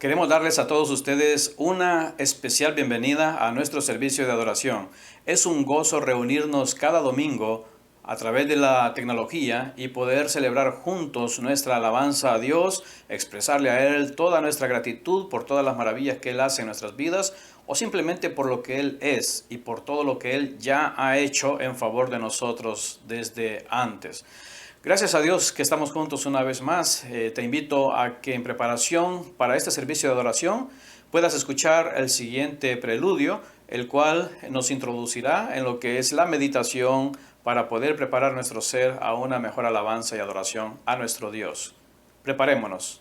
Queremos darles a todos ustedes una especial bienvenida a nuestro servicio de adoración. Es un gozo reunirnos cada domingo a través de la tecnología y poder celebrar juntos nuestra alabanza a Dios, expresarle a Él toda nuestra gratitud por todas las maravillas que Él hace en nuestras vidas o simplemente por lo que Él es y por todo lo que Él ya ha hecho en favor de nosotros desde antes. Gracias a Dios que estamos juntos una vez más. Te invito a que en preparación para este servicio de adoración puedas escuchar el siguiente preludio, el cual nos introducirá en lo que es la meditación para poder preparar nuestro ser a una mejor alabanza y adoración a nuestro Dios. Preparémonos.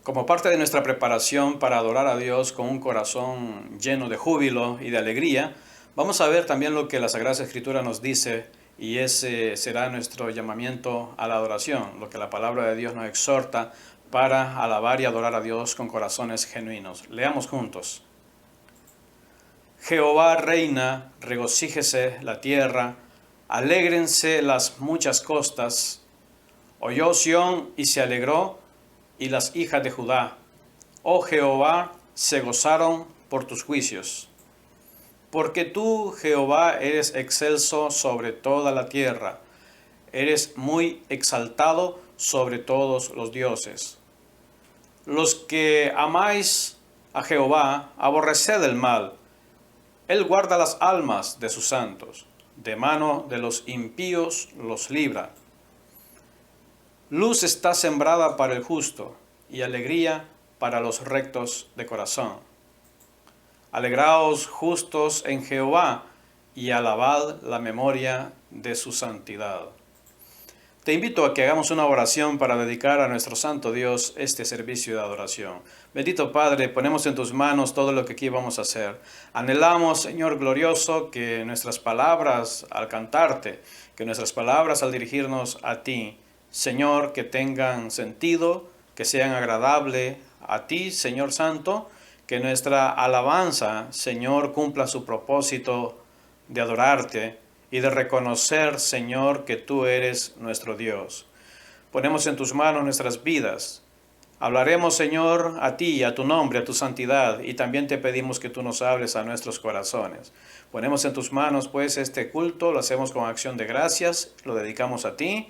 Como parte de nuestra preparación para adorar a Dios con un corazón lleno de júbilo y de alegría, vamos a ver también lo que la Sagrada Escritura nos dice, y ese será nuestro llamamiento a la adoración, lo que la palabra de Dios nos exhorta para alabar y adorar a Dios con corazones genuinos. Leamos juntos. Jehová reina, regocíjese la tierra, alégrense las muchas costas. Oyó Sión y se alegró, y las hijas de Judá. Oh Jehová, se gozaron por tus juicios. Porque tú, Jehová, eres excelso sobre toda la tierra, eres muy exaltado sobre todos los dioses. Los que amáis a Jehová, aborreced el mal. Él guarda las almas de sus santos, de mano de los impíos los libra. Luz está sembrada para el justo y alegría para los rectos de corazón. Alegraos justos en Jehová y alabad la memoria de su santidad. Te invito a que hagamos una oración para dedicar a nuestro Santo Dios este servicio de adoración. Bendito Padre, ponemos en tus manos todo lo que aquí vamos a hacer. Anhelamos, Señor glorioso, que nuestras palabras al cantarte, que nuestras palabras al dirigirnos a ti, Señor, que tengan sentido, que sean agradables a ti, Señor Santo, que nuestra alabanza, Señor, cumpla su propósito de adorarte y de reconocer, Señor, que tú eres nuestro Dios. Ponemos en tus manos nuestras vidas. Hablaremos, Señor, a ti, a tu nombre, a tu santidad, y también te pedimos que tú nos hables a nuestros corazones. Ponemos en tus manos, pues, este culto, lo hacemos con acción de gracias, lo dedicamos a ti.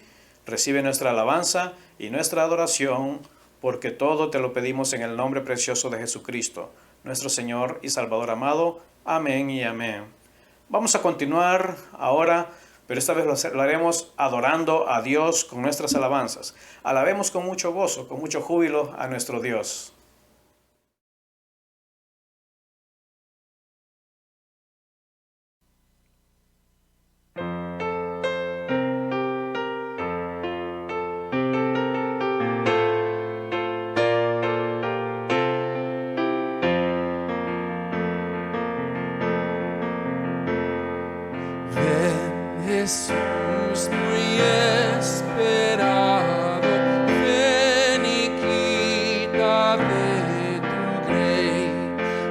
Recibe nuestra alabanza y nuestra adoración, porque todo te lo pedimos en el nombre precioso de Jesucristo, nuestro Señor y Salvador amado. Amén y amén. Vamos a continuar ahora pero esta vez lo haremos adorando a Dios con nuestras alabanzas. Alabemos con mucho gozo, con mucho júbilo a nuestro Dios. Jesús muy esperado, ven y quita de tu grey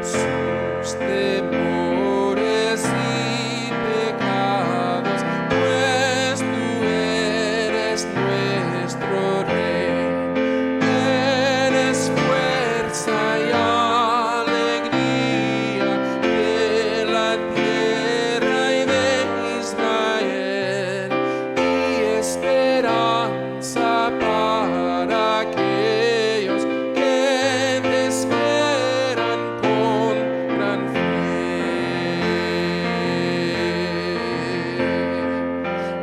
sus temores y pecados, pues tú eres nuestro Rey. Eres fuerza y alegría de la tierra y de Israel, y esperanza para aquellos que te esperan con gran fe.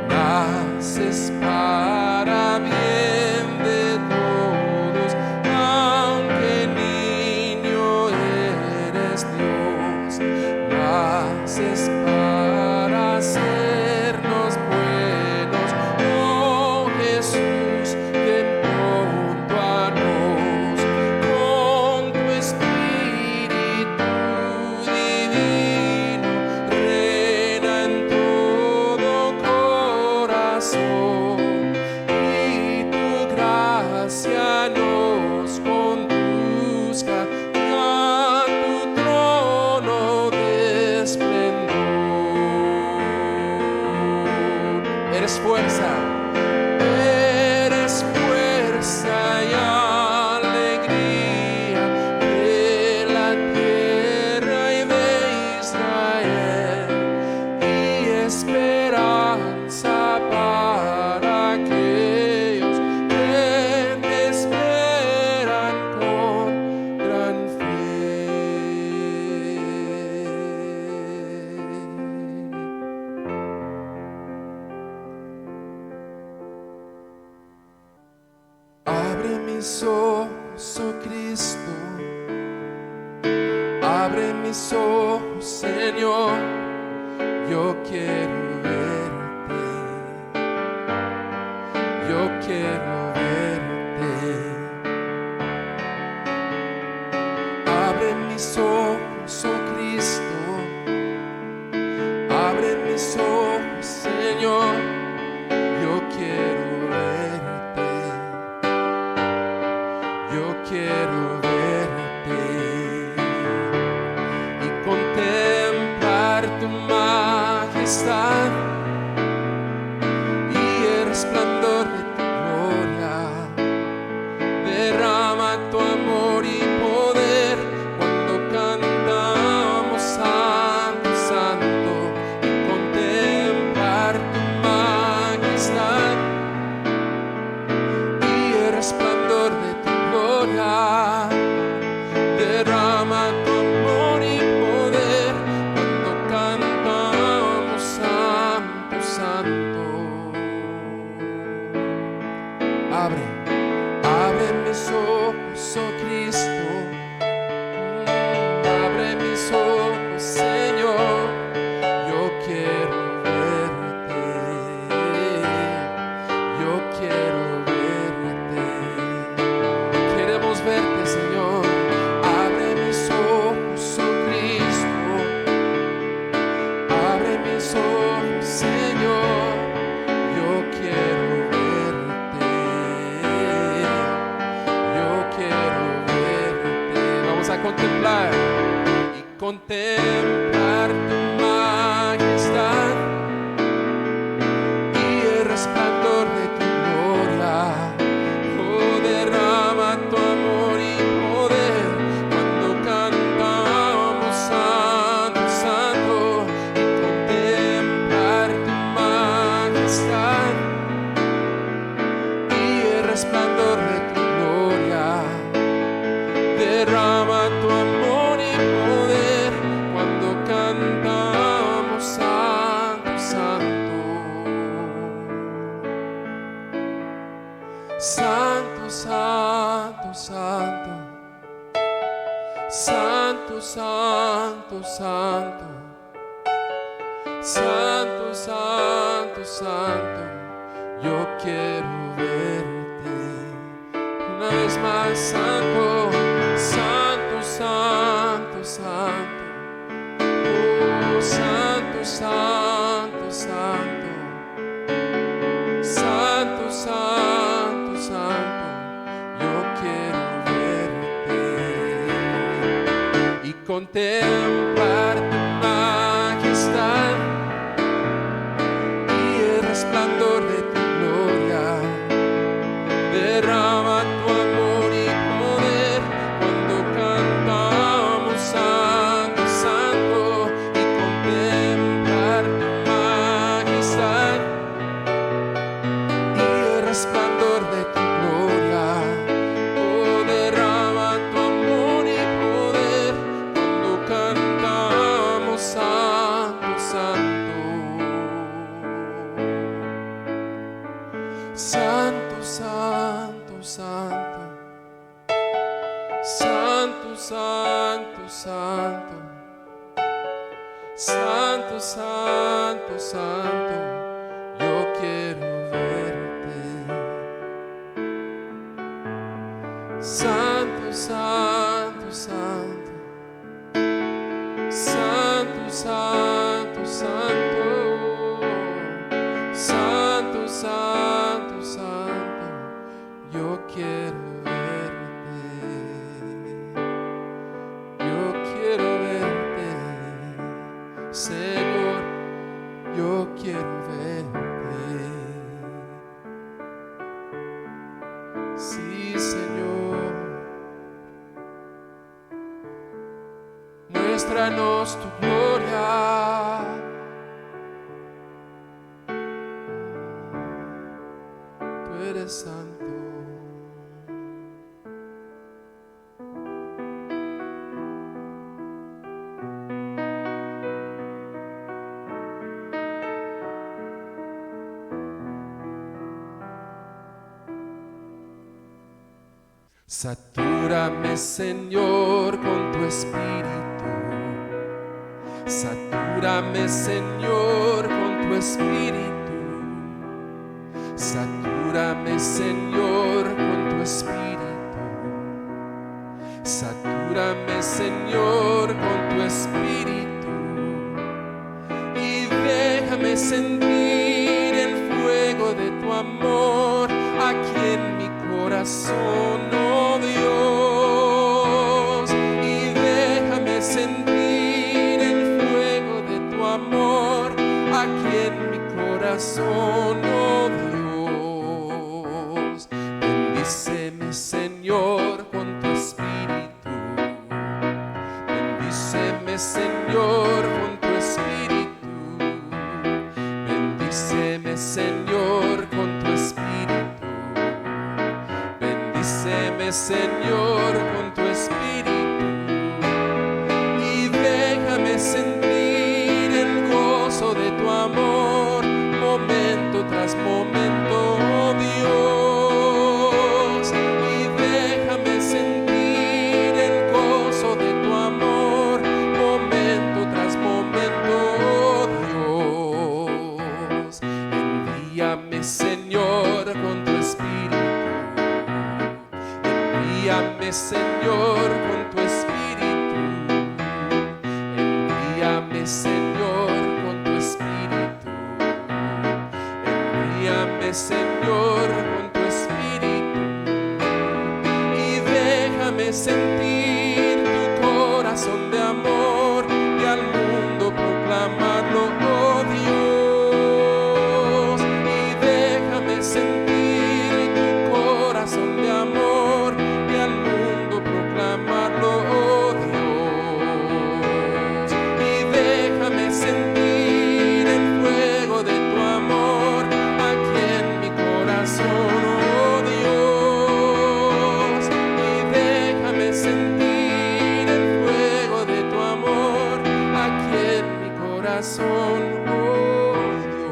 Naces para bien de todos, aunque niño eres Dios. Naces para hacernos buenos, oh Jesús, ven pronto a nos. Con tu Espíritu divino, reina en todo corazón, y tu gracia nos conduzca a tu trono de esplendor. Eres fuerza y alegría de la tierra y de Israel, y esperanza para aquellos que te esperan con gran fe. Abre mis ojos, oh Cristo, abre mis ojos, Señor, yo quiero verte, yo quiero verte. Abre mis ojos, oh Cristo, abre mis ojos, Señor, yo quiero verte, yo quiero verte y contemplar tu majestad y el resplandor de tu gloria. Derrama tu amor y poder cuando cantamos Santo, Santo, y contemplar tu majestad y el resplandor de tu gloria. Derrama tu amor y poder cuando cantamos Santo, Santo. Abre mis ojos, oh Cristo, abre mis ojos, Señor, yo quiero verte, yo quiero verte. Queremos verte, Señor. Abre mis ojos, oh Cristo, abre mis ojos, Señor, yo quiero verte, yo quiero verte. Vamos a contemplar y contemplar tu majestad y el resplandor de tu gloria. Oh, derrama tu amor y poder cuando cantamos Santo, Santo, y contemplar tu majestad y el resplandor de tu gloria. Derrama tu amor y poder cuando cantamos Santo, santo, santo. Santo, santo, santo, yo quiero verte una vez más. Santo, santo, santo, santo. Oh, santo, santo, santo. Santo, santo, santo, yo quiero verte y contemplar tu majestad y el resplandor de tu gloria. Derrama tu amor y poder cuando cantamos santo, santo, y contemplar tu majestad y el resplandor de tu gloria. Oh, derrama tu amor y poder cuando cantamos santo, santo. Santo, santo, santo. Santo, santo, santo. Santo, santo, santo. Yo quiero verte. Santo, santo, santo. Santo, santo, santo. Santo, santo, santo. Yo quiero verte. Yo quiero verte. Señor, yo quiero verte. Sí, Señor. Muéstranos tu gloria. Tú eres santo. Satúrame, Señor, con tu espíritu. Satúrame, Señor, con tu espíritu. Satúrame, Señor, con tu espíritu. Satúrame, Señor, con tu espíritu. Y déjame sentir el fuego de tu amor aquí en mi corazón, oh Dios. Y déjame sentir el fuego de tu amor aquí en mi corazón, oh Dios. Bendíceme, Señor, con tu espíritu. Bendíceme, Señor, con tu espíritu. Bendíceme, Señor, con tu espíritu. Bendíceme, Señor, con tu espíritu. Y déjame sentir el gozo de tu amor, momento tras momento, oh Dios. Y déjame sentir el gozo de tu amor, momento tras momento, oh Dios. Envíame, Señor, con tu espíritu. Envíame, Señor, con tu espíritu. Envíame, Señor, con tu espíritu. Envíame, Señor, con tu espíritu. Y déjame sentir tu corazón de amor y al mundo proclamarlo, oh Dios. Y déjame sentir tu corazón de amor y al mundo proclamarlo, oh Dios. Y déjame sentir el fuego de tu amor aquí en mi corazón, oh Dios. Y déjame sentir el fuego de tu amor aquí en mi corazón, oh Dios.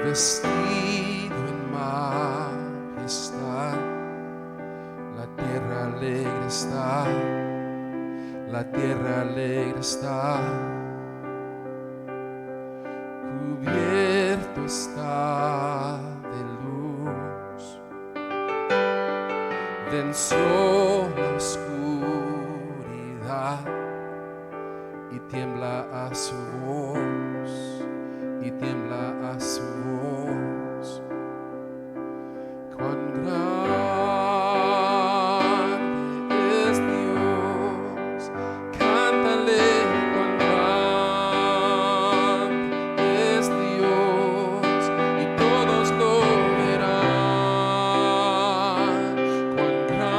vestido en majestad. La tierra alegre está, la tierra alegre está, cubierto está de luz, venció la oscuridad y tiembla a su voz, y tiembla a su voz. Cuán grande es Dios, cántale, cuán grande es Dios, y todos lo verán. Cuán grande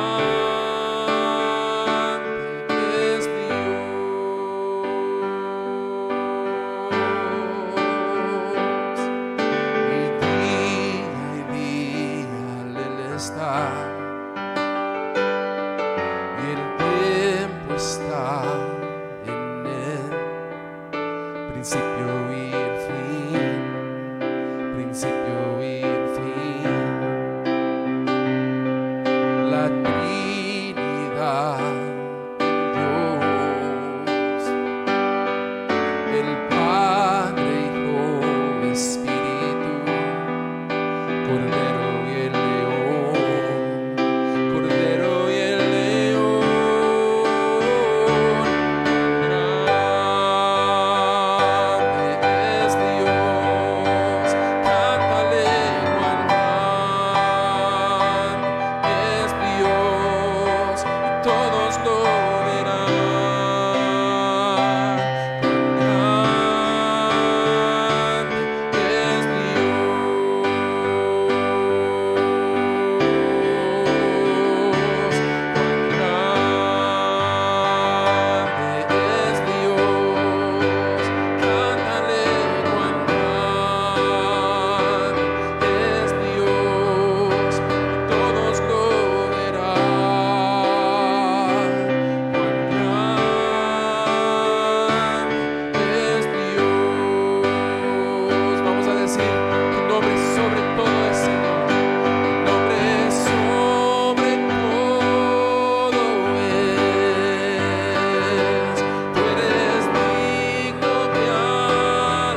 es Dios. Y día Él está, y el tiempo está en Él, principio y el fin, principio y el fin. La Trinidad Dios, el Padre, Hijo, Espíritu, Cordero y el león, Cordero y el león. Grande es Dios, cántale, cuán grande es Dios, y todos lo verán. Cuán grande es Vamos a decir, tu nombre sobre todo es Señor. Tu nombre sobre todo es. Tú eres digno de alabar.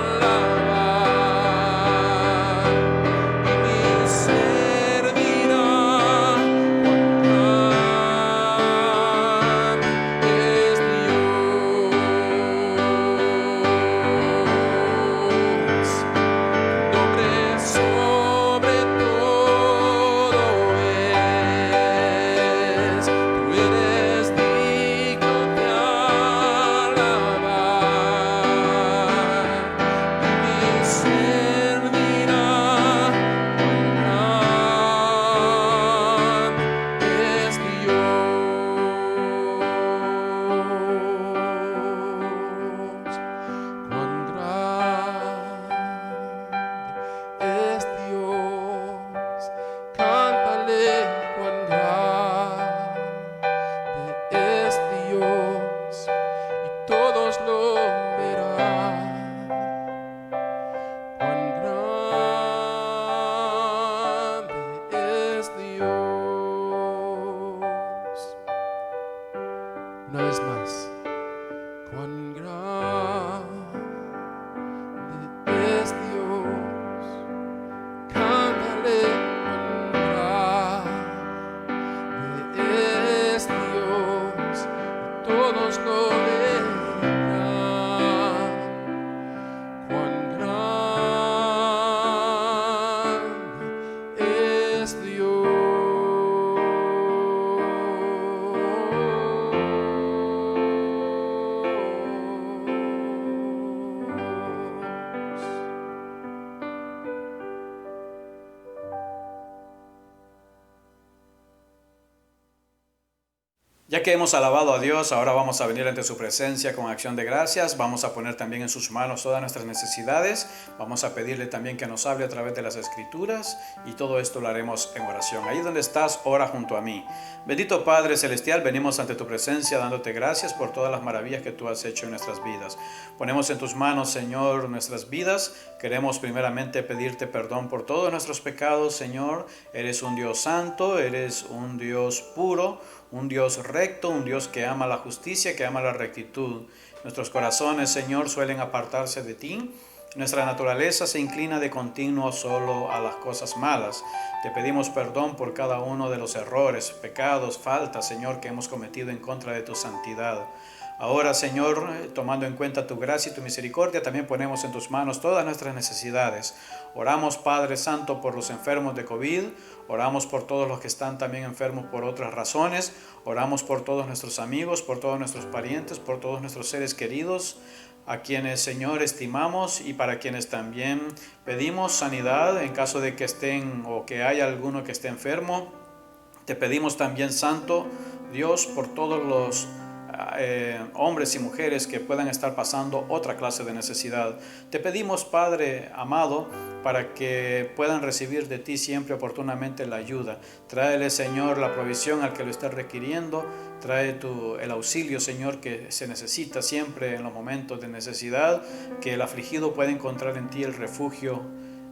Y mi ser dirá, cuán grande es Dios. Tu Ya que hemos alabado a Dios, ahora vamos a venir ante su presencia con acción de gracias. Vamos a poner también en sus manos todas nuestras necesidades. Vamos a pedirle también que nos hable a través de las Escrituras y todo esto lo haremos en oración. Ahí donde estás, ora junto a mí. Bendito Padre Celestial, venimos ante tu presencia dándote gracias por todas las maravillas que tú has hecho en nuestras vidas. Ponemos en tus manos, Señor, nuestras vidas. Queremos primeramente pedirte perdón por todos nuestros pecados, Señor. Eres un Dios santo, eres un Dios puro, un Dios recto, un Dios que ama la justicia, que ama la rectitud. Nuestros corazones, Señor, suelen apartarse de ti. Nuestra naturaleza se inclina de continuo solo a las cosas malas. Te pedimos perdón por cada uno de los errores, pecados, faltas, Señor, que hemos cometido en contra de tu santidad. Ahora, Señor, tomando en cuenta tu gracia y tu misericordia, también ponemos en tus manos todas nuestras necesidades. Oramos, Padre Santo, por los enfermos de COVID. Oramos por todos los que están también enfermos por otras razones. Oramos por todos nuestros amigos, por todos nuestros parientes, por todos nuestros seres queridos, a quienes, Señor, estimamos y para quienes también pedimos sanidad en caso de que estén o que haya alguno que esté enfermo. Te pedimos también, Santo Dios, por todos los hombres y mujeres que puedan estar pasando otra clase de necesidad. Te pedimos, Padre amado, para que puedan recibir de ti siempre oportunamente la ayuda. Tráele, Señor, la provisión al que lo esté requiriendo. Trae el auxilio, Señor, que se necesita siempre en los momentos de necesidad, que el afligido pueda encontrar en ti el refugio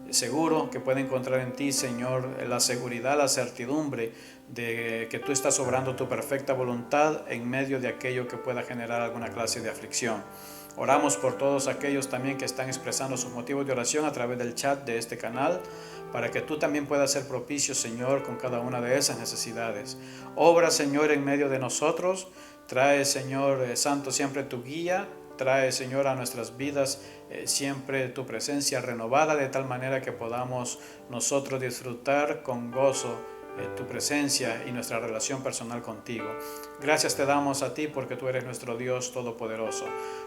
seguro, que puede encontrar en ti, Señor, la seguridad, la certidumbre de que tú estás obrando tu perfecta voluntad en medio de aquello que pueda generar alguna clase de aflicción. Oramos por todos aquellos también que están expresando sus motivos de oración a través del chat de este canal, para que tú también puedas ser propicio, Señor, con cada una de esas necesidades. Obra, Señor, en medio de nosotros. Trae, Señor Santo, siempre tu guía. Trae, Señor, a nuestras vidas siempre tu presencia renovada, de tal manera que podamos nosotros disfrutar con gozo tu presencia y nuestra relación personal contigo. Gracias te damos a ti porque tú eres nuestro Dios todopoderoso.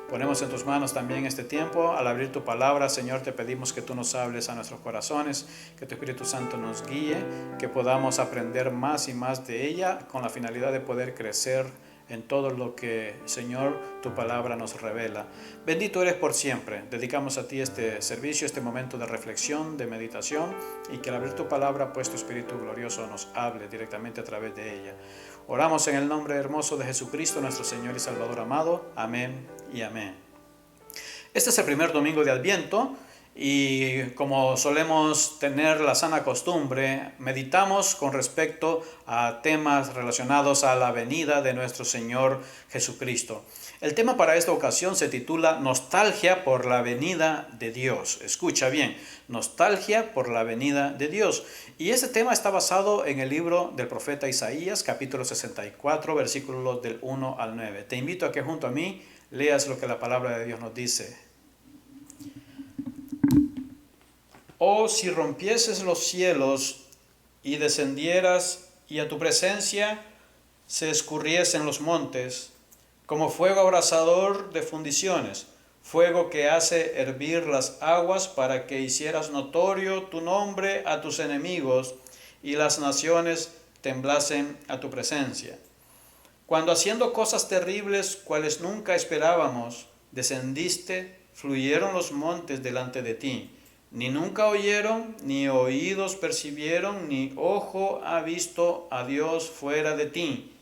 Ponemos en tus manos también este tiempo. Al abrir tu palabra, Señor, te pedimos que tú nos hables a nuestros corazones, que tu Espíritu Santo nos guíe, que podamos aprender más y más de ella con la finalidad de poder crecer en todo lo que, Señor, tu palabra nos revela. Bendito eres por siempre. Dedicamos a ti este servicio, este momento de reflexión, de meditación, y que al abrir tu palabra, pues tu Espíritu glorioso nos hable directamente a través de ella. Oramos en el nombre hermoso de Jesucristo, nuestro Señor y Salvador amado. Amén y amén. Este es el primer domingo de Adviento. Y como solemos tener la sana costumbre, meditamos con respecto a temas relacionados a la venida de nuestro Señor Jesucristo. El tema para esta ocasión se titula Nostalgia por la venida de Dios. Escucha bien, nostalgia por la venida de Dios. Y este tema está basado en el libro del profeta Isaías, capítulo 64, versículos del 1 al 9. Te invito a que junto a mí leas lo que la palabra de Dios nos dice. Oh, si rompieses los cielos y descendieras, y a tu presencia se escurriesen los montes, como fuego abrasador de fundiciones, fuego que hace hervir las aguas para que hicieras notorio tu nombre a tus enemigos, y las naciones temblasen a tu presencia. Cuando haciendo cosas terribles, cuales nunca esperábamos, descendiste, fluyeron los montes delante de ti. Ni nunca oyeron, ni oídos percibieron, ni ojo ha visto a Dios fuera de ti,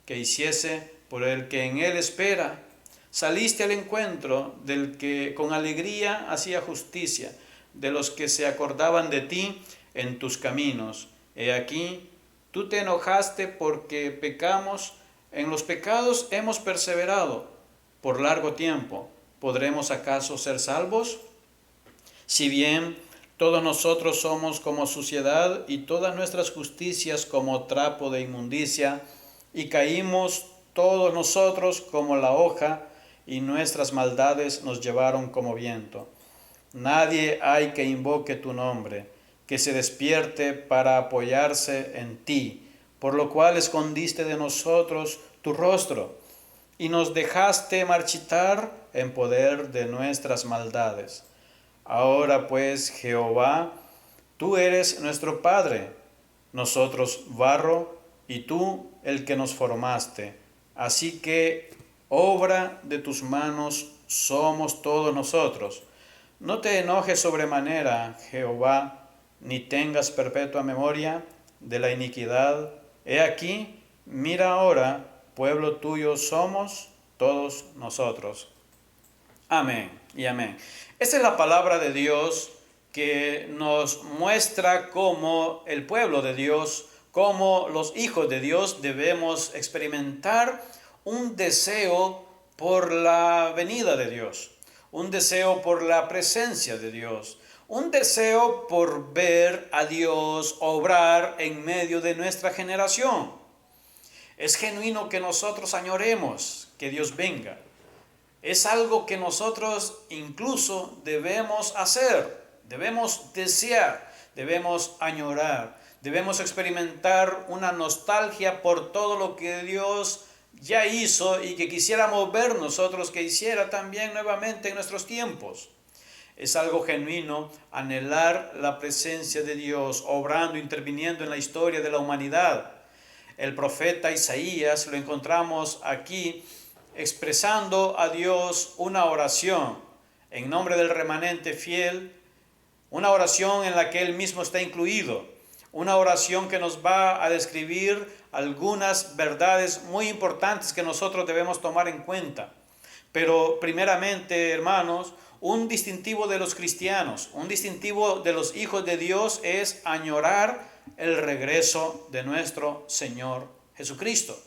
que hiciese por el que en él espera. Saliste al encuentro del que con alegría hacía justicia, de los que se acordaban de ti en tus caminos. He aquí, tú te enojaste porque pecamos, en los pecados hemos perseverado por largo tiempo. ¿Podremos acaso ser salvos? Si bien todos nosotros somos como suciedad y todas nuestras justicias como trapo de inmundicia, y caímos todos nosotros como la hoja, y nuestras maldades nos llevaron como viento. Nadie hay que invoque tu nombre, que se despierte para apoyarse en ti, por lo cual escondiste de nosotros tu rostro, y nos dejaste marchitar en poder de nuestras maldades. Ahora pues, Jehová, tú eres nuestro Padre, nosotros barro, y tú el que nos formaste. Así que obra de tus manos somos todos nosotros. No te enojes sobremanera, Jehová, ni tengas perpetua memoria de la iniquidad. He aquí, mira ahora, pueblo tuyo somos todos nosotros. Amén y amén. Esta es la palabra de Dios que nos muestra cómo el pueblo de Dios, cómo los hijos de Dios debemos experimentar un deseo por la venida de Dios, un deseo por la presencia de Dios, un deseo por ver a Dios obrar en medio de nuestra generación. Es genuino que nosotros añoremos que Dios venga. Es algo que nosotros incluso debemos hacer, debemos desear, debemos añorar, debemos experimentar una nostalgia por todo lo que Dios ya hizo y que quisiéramos ver nosotros que hiciera también nuevamente en nuestros tiempos. Es algo genuino anhelar la presencia de Dios, obrando, interviniendo en la historia de la humanidad. El profeta Isaías lo encontramos aquí expresando a Dios una oración en nombre del remanente fiel, una oración en la que Él mismo está incluido, una oración que nos va a describir algunas verdades muy importantes que nosotros debemos tomar en cuenta. Pero primeramente, hermanos, un distintivo de los cristianos, un distintivo de los hijos de Dios es añorar el regreso de nuestro Señor Jesucristo.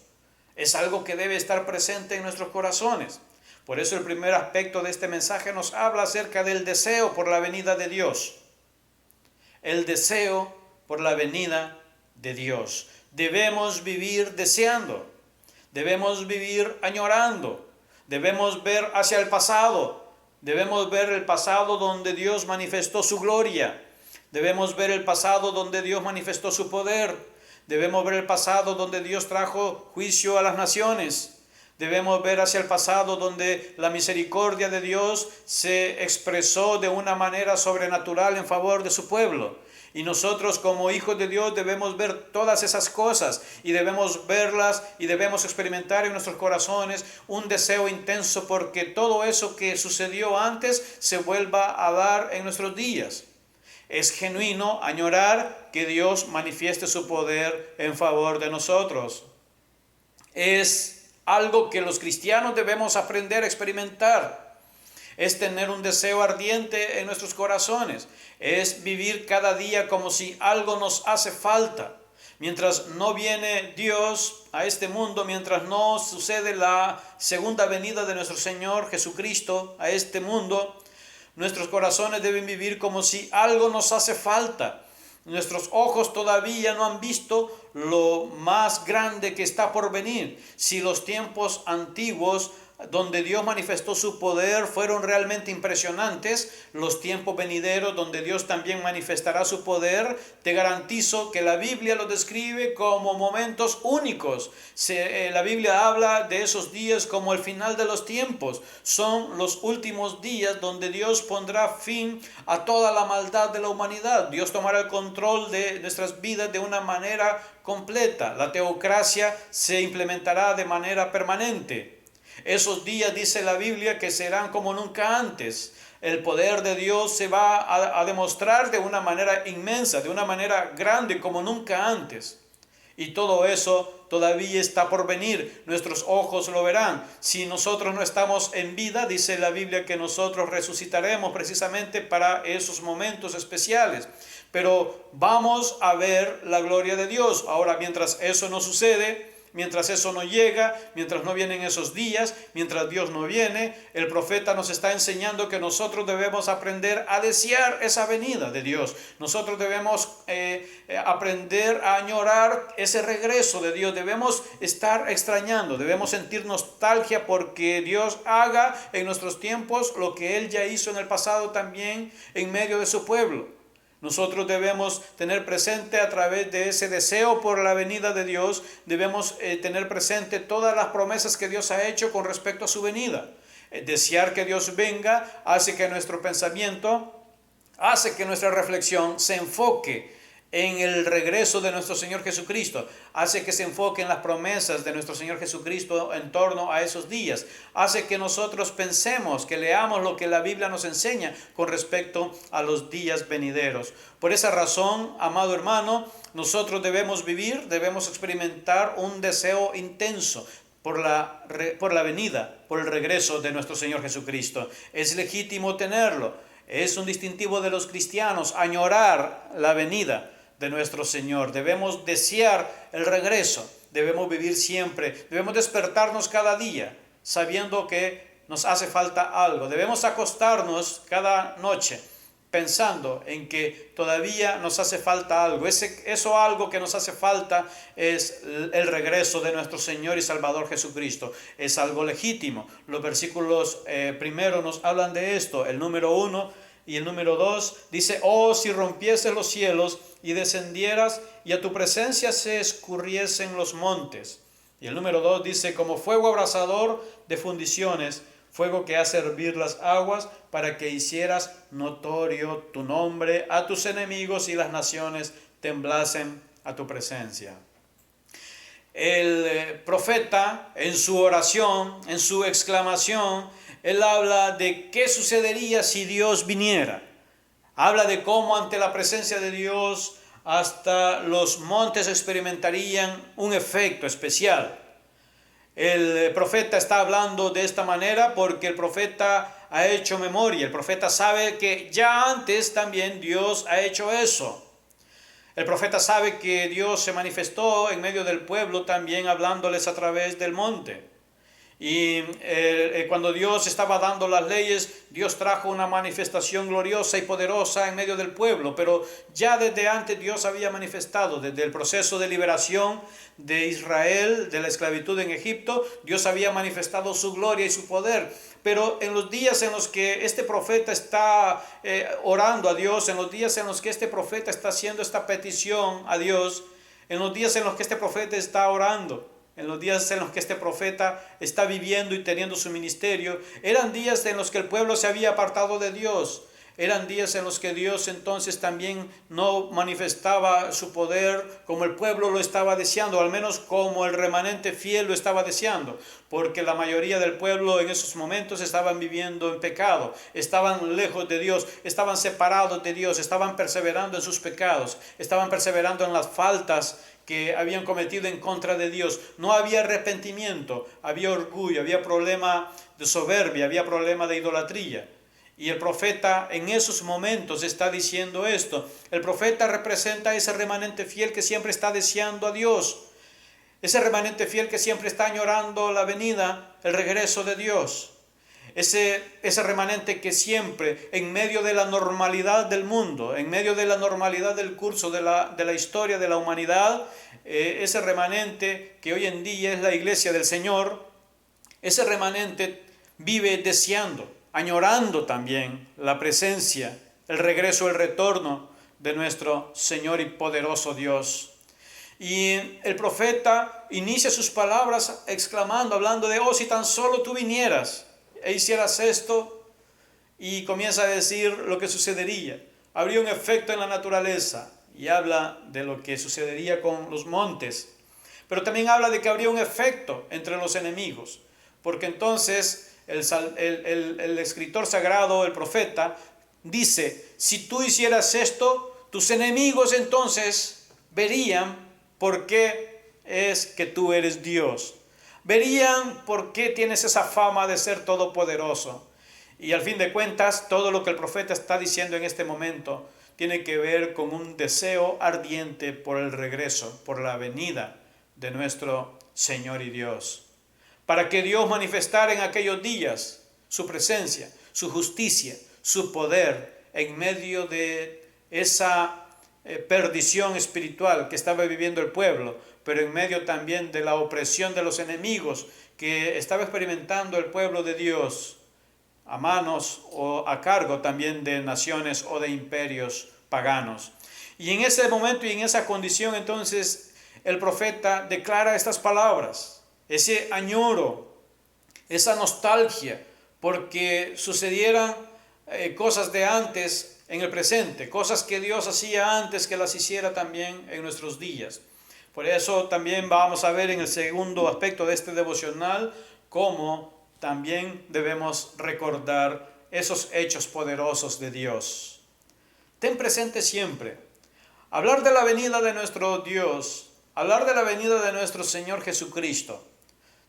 Es algo que debe estar presente en nuestros corazones. Por eso el primer aspecto de este mensaje nos habla acerca del deseo por la venida de Dios. El deseo por la venida de Dios. Debemos vivir deseando. Debemos vivir añorando. Debemos ver hacia el pasado. Debemos ver el pasado donde Dios manifestó su gloria. Debemos ver el pasado donde Dios manifestó su poder. Debemos ver el pasado donde Dios trajo juicio a las naciones. Debemos ver hacia el pasado donde la misericordia de Dios se expresó de una manera sobrenatural en favor de su pueblo. Y nosotros como hijos de Dios debemos ver todas esas cosas y debemos verlas y debemos experimentar en nuestros corazones un deseo intenso porque todo eso que sucedió antes se vuelva a dar en nuestros días. Es genuino añorar que Dios manifieste su poder en favor de nosotros. Es algo que los cristianos debemos aprender a experimentar. Es tener un deseo ardiente en nuestros corazones. Es vivir cada día como si algo nos hace falta. Mientras no viene Dios a este mundo, mientras no sucede la segunda venida de nuestro Señor Jesucristo a este mundo, nuestros corazones deben vivir como si algo nos hace falta. Nuestros ojos todavía no han visto lo más grande que está por venir. Si los tiempos antiguos donde Dios manifestó su poder fueron realmente impresionantes, los tiempos venideros donde Dios también manifestará su poder, te garantizo que la Biblia lo describe como momentos únicos. La Biblia habla de esos días como el final de los tiempos. Son los últimos días donde Dios pondrá fin a toda la maldad de la humanidad. Dios tomará el control de nuestras vidas de una manera completa. La teocracia se implementará de manera permanente. Esos días, dice la Biblia, que serán como nunca antes. El poder de Dios se va a demostrar de una manera inmensa, de una manera grande como nunca antes. Y todo eso todavía está por venir. Nuestros ojos lo verán. Si nosotros no estamos en vida, dice la Biblia que nosotros resucitaremos precisamente para esos momentos especiales. Pero vamos a ver la gloria de Dios. Ahora, mientras eso no sucede, mientras eso no llega, mientras no vienen esos días, mientras Dios no viene, el profeta nos está enseñando que nosotros debemos aprender a desear esa venida de Dios. Nosotros debemos aprender a añorar ese regreso de Dios. Debemos estar extrañando, debemos sentir nostalgia porque Dios haga en nuestros tiempos lo que Él ya hizo en el pasado también en medio de su pueblo. Nosotros debemos tener presente a través de ese deseo por la venida de Dios, debemos tener presente todas las promesas que Dios ha hecho con respecto a su venida. Desear que Dios venga hace que nuestro pensamiento, hace que nuestra reflexión se enfoque en el regreso de nuestro Señor Jesucristo, hace que se enfoque en las promesas de nuestro Señor Jesucristo en torno a esos días, hace que nosotros pensemos, que leamos lo que la Biblia nos enseña con respecto a los días venideros. Por esa razón, amado hermano, nosotros debemos vivir, debemos experimentar un deseo intenso por la venida, por el regreso de nuestro Señor Jesucristo. Es legítimo tenerlo, es un distintivo de los cristianos, añorar la venida de nuestro Señor. Debemos desear el regreso, debemos vivir siempre, debemos despertarnos cada día sabiendo que nos hace falta algo. Debemos acostarnos cada noche pensando en que todavía nos hace falta algo. Eso algo que nos hace falta es el regreso de nuestro Señor y Salvador Jesucristo. Es algo legítimo. Los versículos primero nos hablan de esto. El número 1 y el número 2 dice: oh, si rompieses los cielos y descendieras y a tu presencia se escurriesen los montes. Y el número 2 dice: como fuego abrasador de fundiciones, fuego que hace hervir las aguas, para que hicieras notorio tu nombre a tus enemigos y las naciones temblasen a tu presencia. El profeta, en su oración, en su exclamación, él habla de qué sucedería si Dios viniera. Habla de cómo ante la presencia de Dios hasta los montes experimentarían un efecto especial. El profeta está hablando de esta manera porque el profeta ha hecho memoria. El profeta sabe que ya antes también Dios ha hecho eso. El profeta sabe que Dios se manifestó en medio del pueblo también hablándoles a través del monte. Y cuando Dios estaba dando las leyes, Dios trajo una manifestación gloriosa y poderosa en medio del pueblo. Pero ya desde antes Dios había manifestado, desde el proceso de liberación de Israel, de la esclavitud en Egipto, Dios había manifestado su gloria y su poder. Pero en los días en los que este profeta está orando a Dios, en los días en los que este profeta está haciendo esta petición a Dios, en los días en los que este profeta está orando, en los días en los que este profeta está viviendo y teniendo su ministerio, eran días en los que el pueblo se había apartado de Dios. Eran días en los que Dios entonces también no manifestaba su poder como el pueblo lo estaba deseando, al menos como el remanente fiel lo estaba deseando, porque la mayoría del pueblo en esos momentos estaban viviendo en pecado, estaban lejos de Dios, estaban separados de Dios, estaban perseverando en sus pecados, estaban perseverando en las faltas que habían cometido en contra de Dios. No había arrepentimiento, había orgullo, había problema de soberbia, había problema de idolatría. Y el profeta en esos momentos está diciendo esto. El profeta representa a ese remanente fiel que siempre está deseando a Dios. Ese remanente fiel que siempre está añorando la venida, el regreso de Dios. Ese remanente que siempre, en medio de la normalidad del mundo, en medio de la normalidad del curso de la historia de la humanidad, ese remanente que hoy en día es la iglesia del Señor, ese remanente vive deseando, añorando también la presencia, el regreso, el retorno de nuestro Señor y poderoso Dios. Y el profeta inicia sus palabras exclamando, hablando de: oh, si tan solo tú vinieras e hicieras esto, y comienza a decir lo que sucedería. Habría un efecto en la naturaleza, y habla de lo que sucedería con los montes, pero también habla de que habría un efecto entre los enemigos, porque entonces el escritor sagrado, el profeta, dice: si tú hicieras esto, tus enemigos entonces verían por qué es que tú eres Dios. Verían por qué tienes esa fama de ser todopoderoso. Y al fin de cuentas, todo lo que el profeta está diciendo en este momento tiene que ver con un deseo ardiente por el regreso, por la venida de nuestro Señor y Dios. Para que Dios manifestara en aquellos días su presencia, su justicia, su poder en medio de esa perdición espiritual que estaba viviendo el pueblo, pero en medio también de la opresión de los enemigos que estaba experimentando el pueblo de Dios a manos o a cargo también de naciones o de imperios paganos. Y en ese momento y en esa condición entonces el profeta declara estas palabras, ese añoro, esa nostalgia porque sucedieran cosas de antes en el presente, cosas que Dios hacía antes que las hiciera también en nuestros días. Por eso también vamos a ver en el segundo aspecto de este devocional cómo también debemos recordar esos hechos poderosos de Dios. Ten presente siempre, hablar de la venida de nuestro Dios, hablar de la venida de nuestro Señor Jesucristo,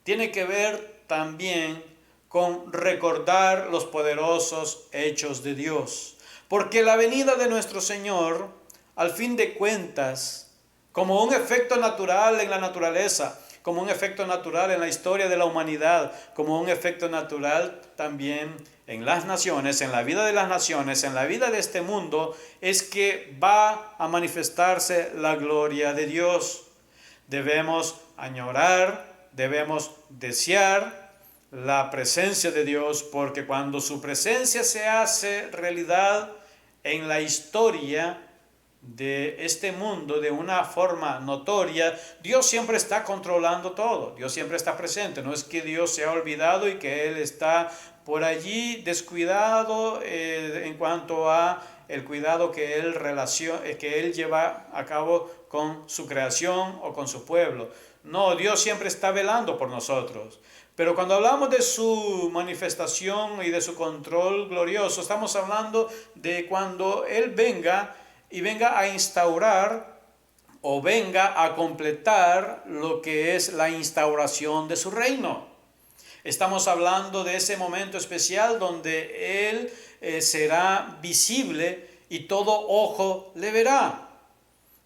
tiene que ver también con recordar los poderosos hechos de Dios. Porque la venida de nuestro Señor, al fin de cuentas, como un efecto natural en la naturaleza, como un efecto natural en la historia de la humanidad, como un efecto natural también en las naciones, en la vida de las naciones, en la vida de este mundo, es que va a manifestarse la gloria de Dios. Debemos añorar, debemos desear la presencia de Dios, porque cuando su presencia se hace realidad en la historia de este mundo de una forma notoria, Dios siempre está controlando todo, Dios siempre está presente. No es que Dios se ha olvidado y que Él está por allí descuidado en cuanto a el cuidado que Él lleva a cabo con su creación o con su pueblo. No, Dios siempre está velando por nosotros. Pero cuando hablamos de su manifestación y de su control glorioso, estamos hablando de cuando Él venga y venga a instaurar o venga a completar lo que es la instauración de su reino. Estamos hablando de ese momento especial donde Él será visible y todo ojo le verá.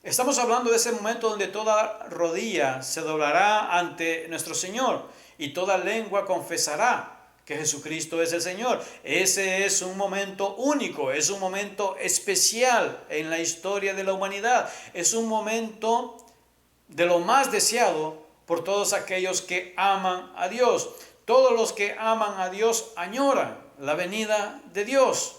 Estamos hablando de ese momento donde toda rodilla se doblará ante nuestro Señor y toda lengua confesará que Jesucristo es el Señor. Ese es un momento único, es un momento especial en la historia de la humanidad. Es un momento de lo más deseado por todos aquellos que aman a Dios. Todos los que aman a Dios añoran la venida de Dios.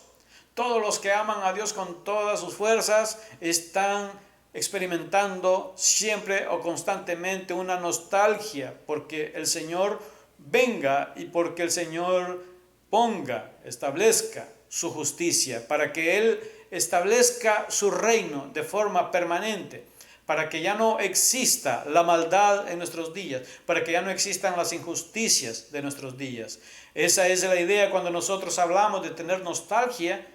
Todos los que aman a Dios con todas sus fuerzas están experimentando siempre o constantemente una nostalgia porque el Señor venga y porque el Señor establezca su justicia, para que Él establezca su reino de forma permanente, para que ya no exista la maldad en nuestros días, para que ya no existan las injusticias de nuestros días. Esa es la idea cuando nosotros hablamos de tener nostalgia,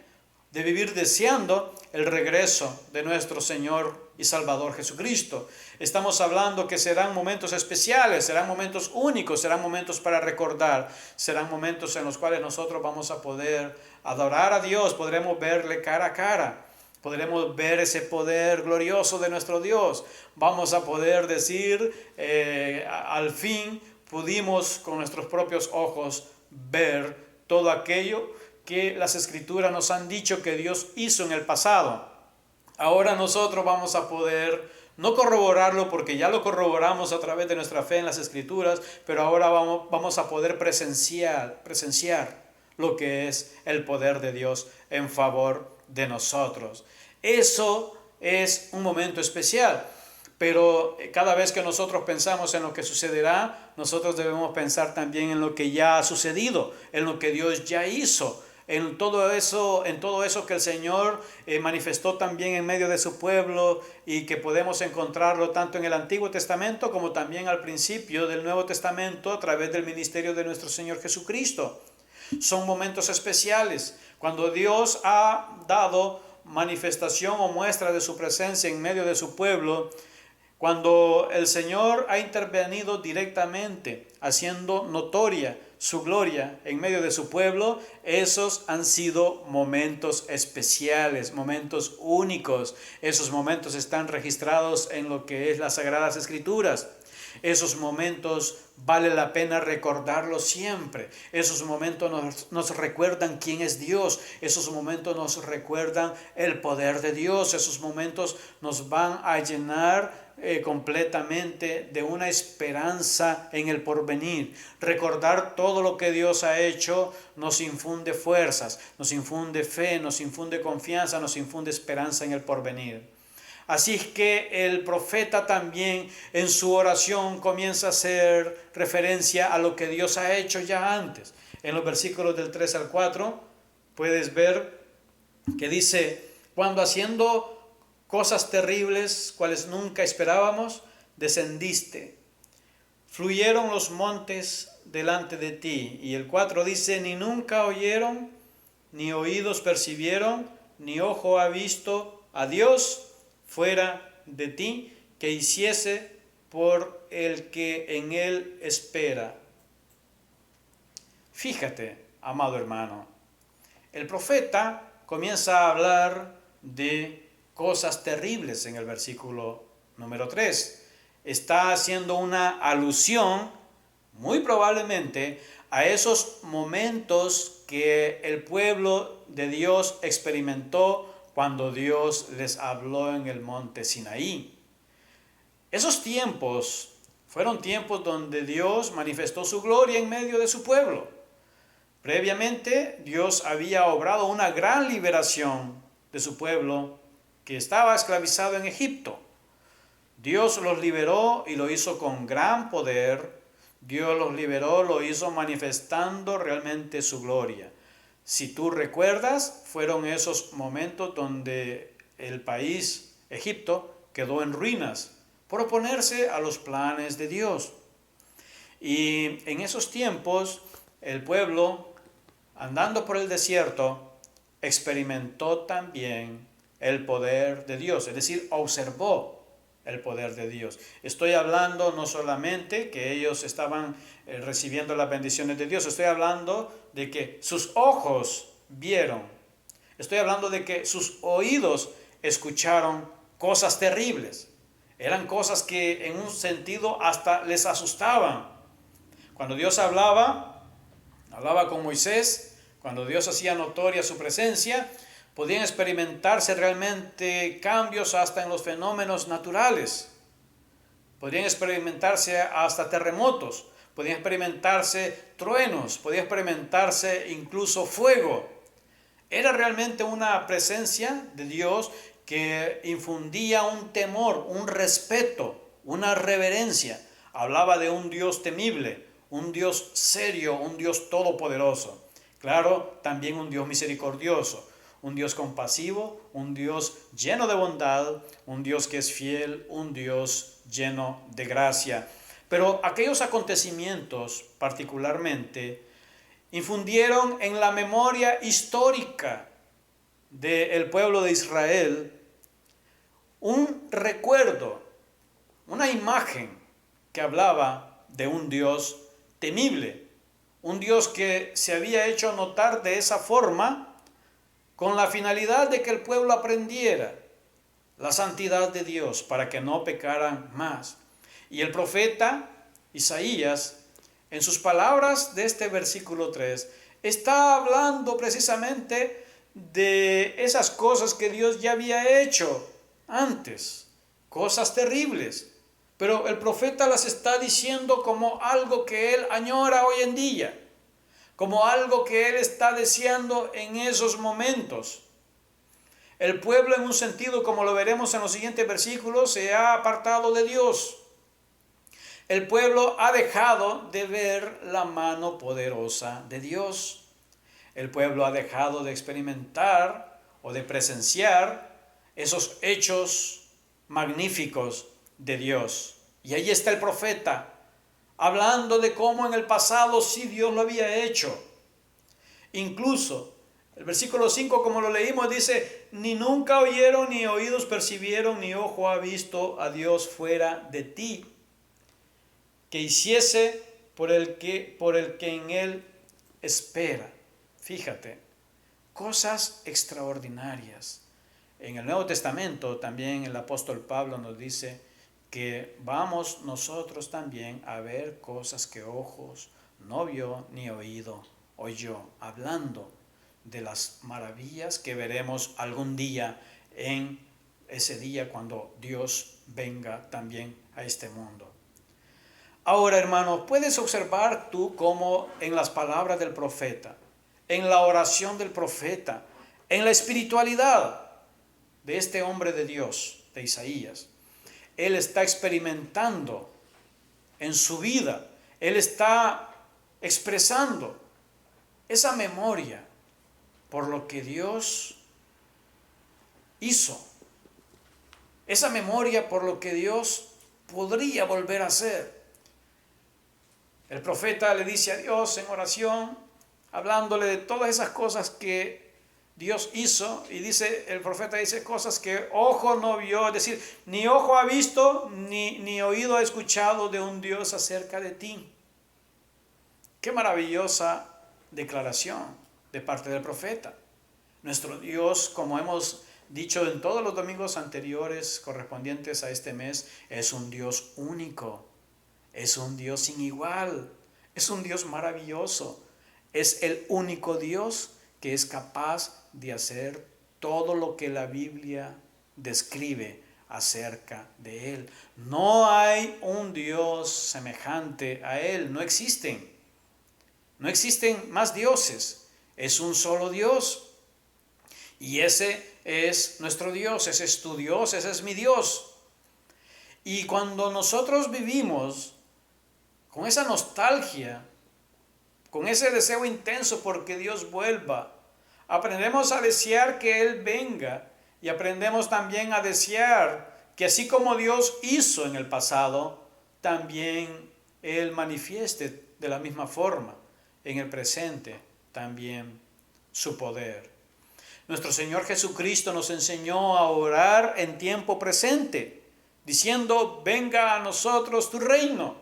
de vivir deseando el regreso de nuestro Señor y Salvador Jesucristo. Estamos hablando que serán momentos especiales, serán momentos únicos, serán momentos para recordar, serán momentos en los cuales nosotros vamos a poder adorar a Dios, podremos verle cara a cara, podremos ver ese poder glorioso de nuestro Dios, vamos a poder decir, al fin pudimos con nuestros propios ojos ver todo aquello que las Escrituras nos han dicho que Dios hizo en el pasado. Ahora nosotros vamos a poder no corroborarlo porque ya lo corroboramos a través de nuestra fe en las Escrituras, pero ahora vamos a poder presenciar lo que es el poder de Dios en favor de nosotros. Eso es un momento especial, pero cada vez que nosotros pensamos en lo que sucederá, nosotros debemos pensar también en lo que ya ha sucedido, en lo que Dios ya hizo, en todo eso que el Señor manifestó también en medio de su pueblo y que podemos encontrarlo tanto en el Antiguo Testamento como también al principio del Nuevo Testamento a través del ministerio de nuestro Señor Jesucristo. Son momentos especiales cuando Dios ha dado manifestación o muestra de su presencia en medio de su pueblo, cuando el Señor ha intervenido directamente haciendo notoria su gloria en medio de su pueblo. Esos han sido momentos especiales, momentos únicos. Esos momentos están registrados en lo que es las Sagradas Escrituras. Esos momentos vale la pena recordarlos siempre. Esos momentos nos recuerdan quién es Dios. Esos momentos nos recuerdan el poder de Dios. Esos momentos nos van a llenar completamente de una esperanza en el porvenir. Recordar todo lo que Dios ha hecho nos infunde fuerzas, nos infunde fe, nos infunde confianza, nos infunde esperanza en el porvenir. Así es que el profeta también en su oración comienza a hacer referencia a lo que Dios ha hecho ya antes. En los versículos del 3 al 4 puedes ver que dice, cuando haciendo cosas terribles, cuales nunca esperábamos, descendiste. Fluyeron los montes delante de ti. Y el 4 dice, ni nunca oyeron, ni oídos percibieron, ni ojo ha visto a Dios fuera de ti, que hiciese por el que en él espera. Fíjate, amado hermano, el profeta comienza a hablar de cosas terribles en el versículo número 3. Está haciendo una alusión, muy probablemente, a esos momentos que el pueblo de Dios experimentó cuando Dios les habló en el monte Sinaí. Esos tiempos fueron tiempos donde Dios manifestó su gloria en medio de su pueblo. Previamente, Dios había obrado una gran liberación de su pueblo que estaba esclavizado en Egipto. Dios los liberó y lo hizo con gran poder. Dios los liberó, lo hizo manifestando realmente su gloria. Si tú recuerdas, fueron esos momentos donde el país, Egipto, quedó en ruinas por oponerse a los planes de Dios. Y en esos tiempos, el pueblo, andando por el desierto, experimentó también el poder de Dios, es decir, observó el poder de Dios. Estoy hablando no solamente que ellos estaban recibiendo las bendiciones de Dios, estoy hablando de que sus ojos vieron, estoy hablando de que sus oídos escucharon cosas terribles. Eran cosas que en un sentido hasta les asustaban. Cuando Dios hablaba con Moisés, cuando Dios hacía notoria su presencia, podían experimentarse realmente cambios hasta en los fenómenos naturales. Podrían experimentarse hasta terremotos, podían experimentarse truenos, podía experimentarse incluso fuego. Era realmente una presencia de Dios que infundía un temor, un respeto, una reverencia. Hablaba de un Dios temible, un Dios serio, un Dios todopoderoso. Claro, también un Dios misericordioso, un Dios compasivo, un Dios lleno de bondad, un Dios que es fiel, un Dios lleno de gracia. Pero aquellos acontecimientos particularmente infundieron en la memoria histórica del pueblo de Israel un recuerdo, una imagen que hablaba de un Dios temible, un Dios que se había hecho notar de esa forma con la finalidad de que el pueblo aprendiera la santidad de Dios para que no pecaran más. Y el profeta Isaías, en sus palabras de este versículo 3, está hablando precisamente de esas cosas que Dios ya había hecho antes, cosas terribles. Pero el profeta las está diciendo como algo que él añora hoy en día, como algo que él está deseando en esos momentos. El pueblo, en un sentido, como lo veremos en los siguientes versículos, se ha apartado de Dios. El pueblo ha dejado de ver la mano poderosa de Dios. El pueblo ha dejado de experimentar o de presenciar esos hechos magníficos de Dios. Y ahí está el profeta, hablando de cómo en el pasado sí Dios lo había hecho. Incluso el versículo 5, como lo leímos, dice, ni nunca oyeron, ni oídos percibieron, ni ojo ha visto a Dios fuera de ti, que hiciese por el que en él espera. Fíjate, cosas extraordinarias. En el Nuevo Testamento también el apóstol Pablo nos dice que vamos nosotros también a ver cosas que ojos no vio ni oído oyó, hablando de las maravillas que veremos algún día en ese día cuando Dios venga también a este mundo. Ahora, hermano, puedes observar tú cómo en las palabras del profeta, en la oración del profeta, en la espiritualidad de este hombre de Dios, de Isaías, él está experimentando en su vida, él está expresando esa memoria por lo que Dios hizo. Esa memoria por lo que Dios podría volver a hacer. El profeta le dice a Dios en oración, hablándole de todas esas cosas que Dios hizo, y el profeta dice cosas que ojo no vio, es decir, ni ojo ha visto, ni oído ha escuchado de un Dios acerca de ti. Qué maravillosa declaración de parte del profeta. Nuestro Dios, como hemos dicho en todos los domingos anteriores correspondientes a este mes, es un Dios único, es un Dios sin igual, es un Dios maravilloso, es el único Dios que es capaz de hacer todo lo que la Biblia describe acerca de Él. No hay un Dios semejante a Él, no existen más dioses, es un solo Dios. Y ese es nuestro Dios, ese es tu Dios, ese es mi Dios. Y cuando nosotros vivimos con esa nostalgia, con ese deseo intenso porque Dios vuelva, aprendemos a desear que Él venga y aprendemos también a desear que así como Dios hizo en el pasado, también Él manifieste de la misma forma en el presente también su poder. Nuestro Señor Jesucristo nos enseñó a orar en tiempo presente, diciendo, venga a nosotros tu reino.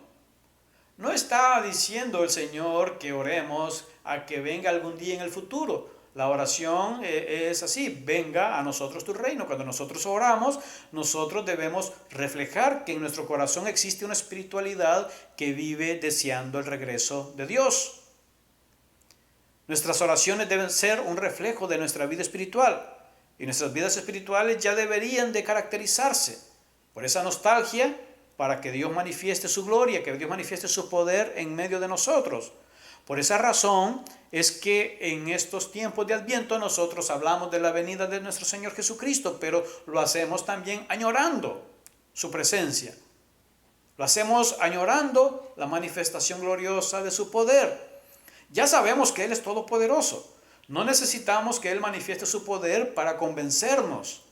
No está diciendo el Señor que oremos a que venga algún día en el futuro. La oración es así, venga a nosotros tu reino. Cuando nosotros oramos, nosotros debemos reflejar que en nuestro corazón existe una espiritualidad que vive deseando el regreso de Dios. Nuestras oraciones deben ser un reflejo de nuestra vida espiritual. Y nuestras vidas espirituales ya deberían de caracterizarse por esa nostalgia para que Dios manifieste su gloria, que Dios manifieste su poder en medio de nosotros. Por esa razón es que en estos tiempos de Adviento nosotros hablamos de la venida de nuestro Señor Jesucristo, pero lo hacemos también añorando su presencia. Lo hacemos añorando la manifestación gloriosa de su poder. Ya sabemos que Él es todopoderoso. No necesitamos que Él manifieste su poder para convencernos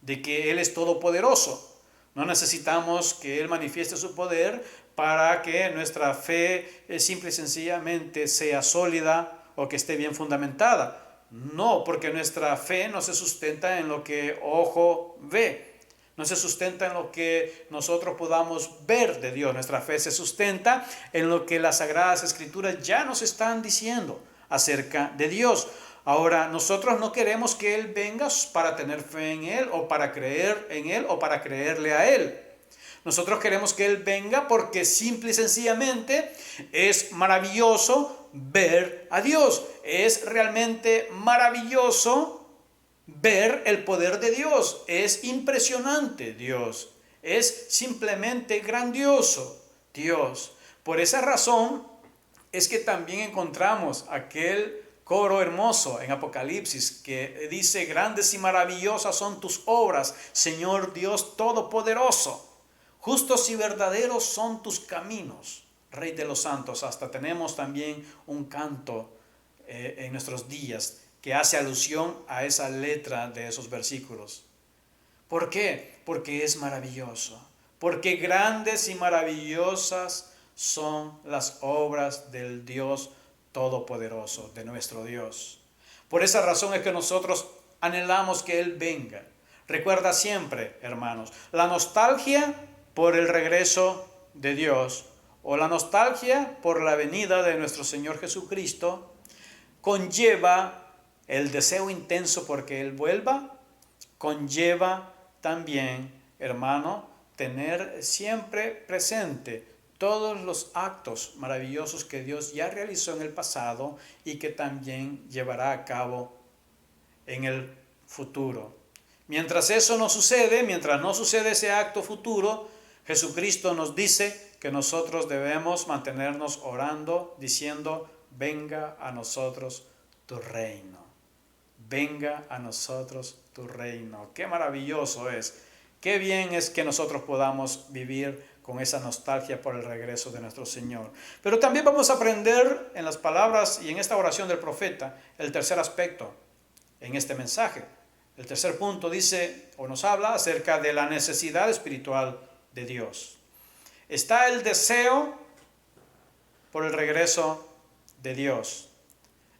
de que Él es todopoderoso. No necesitamos que Él manifieste su poder para que nuestra fe simple y sencillamente sea sólida o que esté bien fundamentada. No, porque nuestra fe no se sustenta en lo que ojo ve. No se sustenta en lo que nosotros podamos ver de Dios. Nuestra fe se sustenta en lo que las Sagradas Escrituras ya nos están diciendo acerca de Dios. Ahora, nosotros no queremos que Él venga para tener fe en Él o para creer en Él o para creerle a Él. Nosotros queremos que Él venga porque simple y sencillamente es maravilloso ver a Dios. Es realmente maravilloso ver el poder de Dios. Es impresionante Dios. Es simplemente grandioso Dios. Por esa razón es que también encontramos aquel coro hermoso en Apocalipsis que dice, grandes y maravillosas son tus obras, Señor Dios Todopoderoso. Justos y verdaderos son tus caminos, Rey de los santos. Hasta tenemos también un canto en nuestros días que hace alusión a esa letra de esos versículos. ¿Por qué? Porque es maravilloso. Porque grandes y maravillosas son las obras del Dios Todopoderoso, de nuestro Dios. Por esa razón es que nosotros anhelamos que Él venga. Recuerda siempre, hermanos, la nostalgia por el regreso de Dios o la nostalgia por la venida de nuestro Señor Jesucristo conlleva el deseo intenso porque Él vuelva, conlleva también, hermano, tener siempre presente todos los actos maravillosos que Dios ya realizó en el pasado y que también llevará a cabo en el futuro. Mientras eso no sucede, mientras no sucede ese acto futuro, Jesucristo nos dice que nosotros debemos mantenernos orando, diciendo, venga a nosotros tu reino. Venga a nosotros tu reino. Qué maravilloso es. Qué bien es que nosotros podamos vivir con esa nostalgia por el regreso de nuestro Señor. Pero también vamos a aprender en las palabras y en esta oración del profeta el tercer aspecto en este mensaje. El tercer punto dice o nos habla acerca de la necesidad espiritual de Dios. Está el deseo por el regreso de Dios.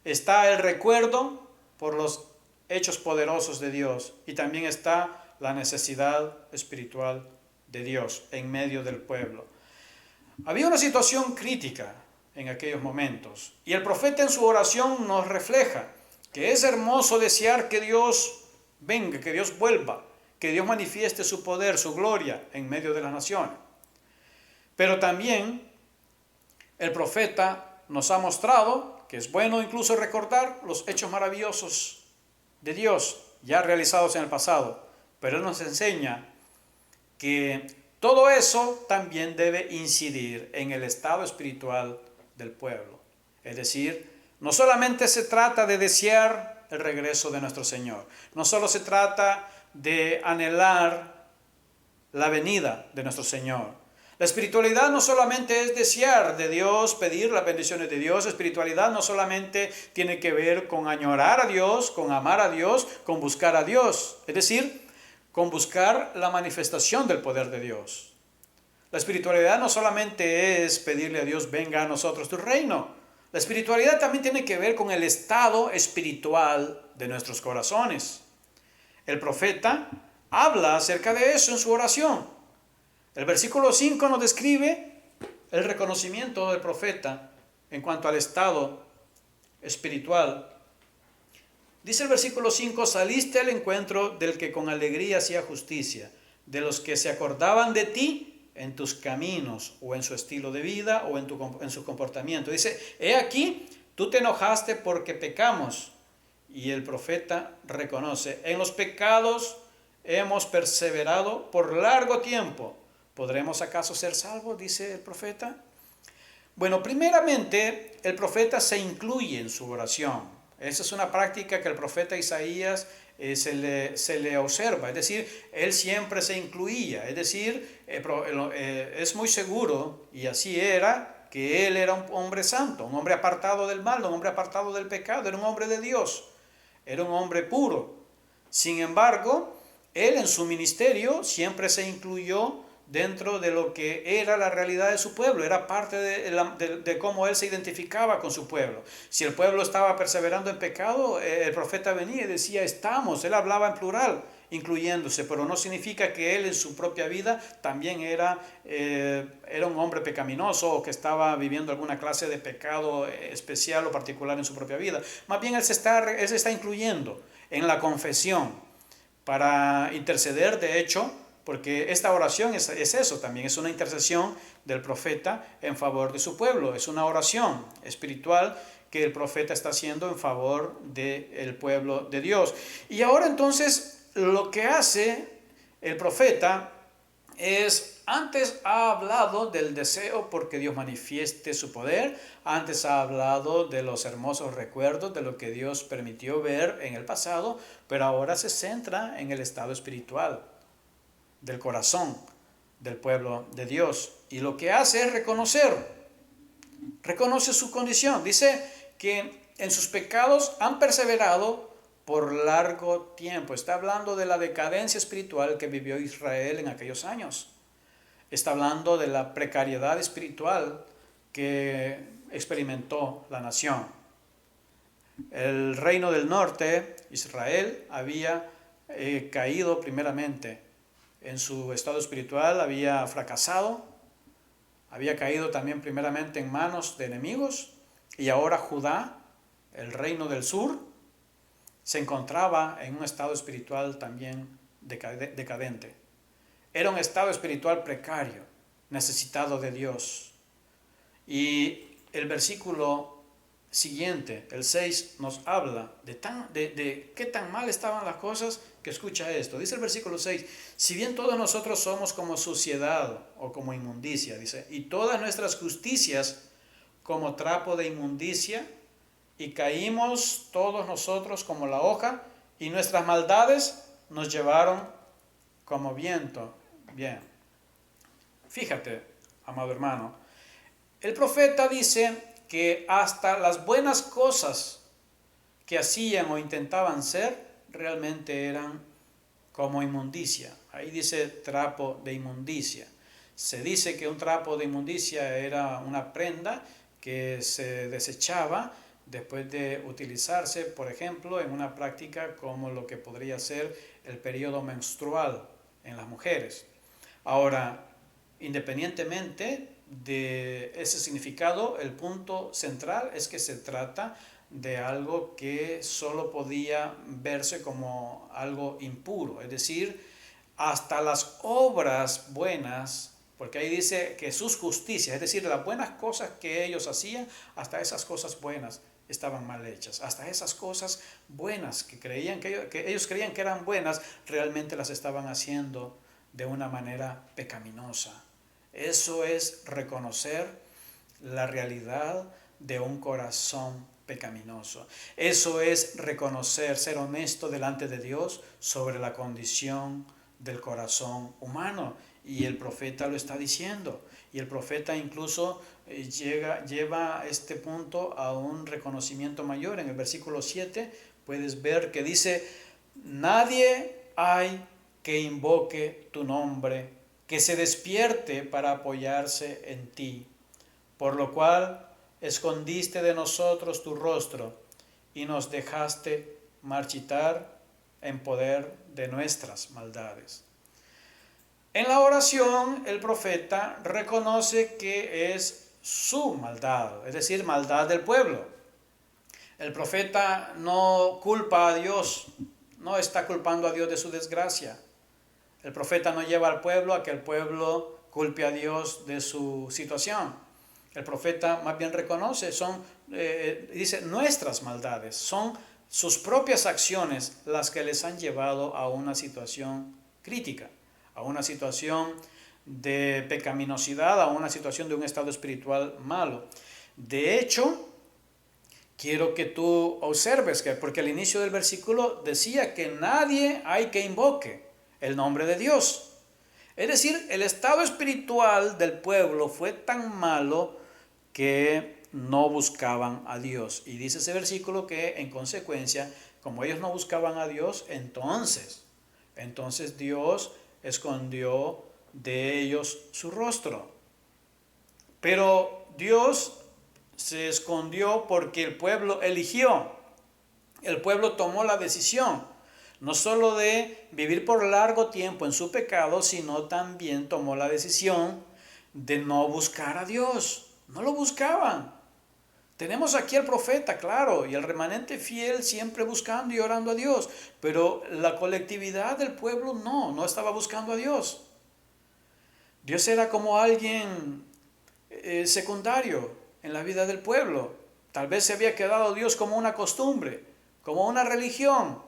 Está el recuerdo por los hechos poderosos de Dios. Y también está la necesidad espiritual de Dios en medio del pueblo. Había una situación crítica en aquellos momentos. Y el profeta en su oración nos refleja que es hermoso desear que Dios venga, que Dios vuelva, que Dios manifieste su poder, su gloria en medio de las naciones. Pero también el profeta nos ha mostrado que es bueno incluso recordar los hechos maravillosos de Dios ya realizados en el pasado. Pero Él nos enseña que todo eso también debe incidir en el estado espiritual del pueblo. Es decir, no solamente se trata de desear el regreso de nuestro Señor, no solo se trata de anhelar la venida de nuestro Señor. La espiritualidad no solamente es desear de Dios, pedir las bendiciones de Dios. La espiritualidad no solamente tiene que ver con añorar a Dios, con amar a Dios, con buscar a Dios. Es decir, con buscar la manifestación del poder de Dios. La espiritualidad no solamente es pedirle a Dios, venga a nosotros tu reino. La espiritualidad también tiene que ver con el estado espiritual de nuestros corazones. El profeta habla acerca de eso en su oración. El versículo 5 nos describe el reconocimiento del profeta en cuanto al estado espiritual. Dice el versículo 5, saliste al encuentro del que con alegría hacía justicia, de los que se acordaban de ti en tus caminos, o en su estilo de vida, o en su comportamiento. Dice, he aquí, tú te enojaste porque pecamos. Y el profeta reconoce, en los pecados hemos perseverado por largo tiempo. ¿Podremos acaso ser salvos?, dice el profeta. Bueno, primeramente, el profeta se incluye en su oración. Esa es una práctica que el profeta Isaías se le observa. Es decir, él siempre se incluía. Es decir, es muy seguro, y así era, que él era un hombre santo, un hombre apartado del mal, un hombre apartado del pecado, era un hombre de Dios, era un hombre puro. Sin embargo, él en su ministerio siempre se incluyó dentro de lo que era la realidad de su pueblo, era parte de cómo él se identificaba con su pueblo. Si el pueblo estaba perseverando en pecado, el profeta venía y decía, estamos, él hablaba en plural, incluyéndose, pero no significa que él en su propia vida también era un hombre pecaminoso o que estaba viviendo alguna clase de pecado especial o particular en su propia vida. Más bien él se está incluyendo en la confesión para interceder, de hecho, porque esta oración es eso también, es una intercesión del profeta en favor de su pueblo, es una oración espiritual que el profeta está haciendo en favor del pueblo de Dios. Y ahora entonces lo que hace el profeta es, antes ha hablado del deseo porque Dios manifieste su poder, antes ha hablado de los hermosos recuerdos de lo que Dios permitió ver en el pasado, pero ahora se centra en el estado espiritual del corazón del pueblo de Dios. Y lo que hace es reconoce su condición. Dice que en sus pecados han perseverado por largo tiempo. Está hablando de la decadencia espiritual que vivió Israel en aquellos años. Está hablando de la precariedad espiritual que experimentó la nación. El reino del norte, Israel, había caído primeramente en su estado espiritual, había fracasado, había caído también primeramente en manos de enemigos, y ahora Judá, el reino del sur, se encontraba en un estado espiritual también decadente. Era un estado espiritual precario, necesitado de Dios. Y el versículo siguiente, el 6, nos habla de qué tan mal estaban las cosas, que escucha esto. Dice el versículo 6, si bien todos nosotros somos como suciedad o como inmundicia, dice, y todas nuestras justicias como trapo de inmundicia, y caímos todos nosotros como la hoja, y nuestras maldades nos llevaron como viento. Bien, fíjate, amado hermano, el profeta dice que hasta las buenas cosas que hacían o intentaban ser realmente eran como inmundicia. Ahí dice trapo de inmundicia. Se dice que un trapo de inmundicia era una prenda que se desechaba después de utilizarse, por ejemplo, en una práctica como lo que podría ser el periodo menstrual en las mujeres. Ahora, independientemente de ese significado, el punto central es que se trata de algo que solo podía verse como algo impuro, es decir, hasta las obras buenas, porque ahí dice que sus justicias, es decir, las buenas cosas que ellos hacían, hasta esas cosas buenas estaban mal hechas, hasta esas cosas buenas que ellos creían que eran buenas, realmente las estaban haciendo de una manera pecaminosa. Eso es reconocer la realidad de un corazón pecaminoso. Eso es reconocer, ser honesto delante de Dios sobre la condición del corazón humano. Y el profeta lo está diciendo. Y el profeta incluso lleva este punto a un reconocimiento mayor. En el versículo 7 puedes ver que dice: nadie hay que invoque tu nombre, que se despierte para apoyarse en ti, por lo cual escondiste de nosotros tu rostro y nos dejaste marchitar en poder de nuestras maldades. En la oración, el profeta reconoce que es su maldad, es decir, maldad del pueblo. El profeta no culpa a Dios, no está culpando a Dios de su desgracia. El profeta no lleva al pueblo a que el pueblo culpe a Dios de su situación. El profeta más bien reconoce, dice, nuestras maldades, son sus propias acciones las que les han llevado a una situación crítica, a una situación de pecaminosidad, a una situación de un estado espiritual malo. De hecho, quiero que tú observes que, porque al inicio del versículo decía que nadie hay que invoque el nombre de Dios. Es decir, el estado espiritual del pueblo fue tan malo que no buscaban a Dios. Y dice ese versículo que en consecuencia, como ellos no buscaban a Dios, entonces Dios escondió de ellos su rostro. Pero Dios se escondió porque el pueblo eligió, el pueblo tomó la decisión, no solo de vivir por largo tiempo en su pecado, sino también tomó la decisión de no buscar a Dios. No lo buscaban. Tenemos aquí al profeta, claro, y el remanente fiel siempre buscando y orando a Dios, pero la colectividad del pueblo no estaba buscando a Dios. Dios era como alguien secundario en la vida del pueblo. Tal vez se había quedado Dios como una costumbre, como una religión,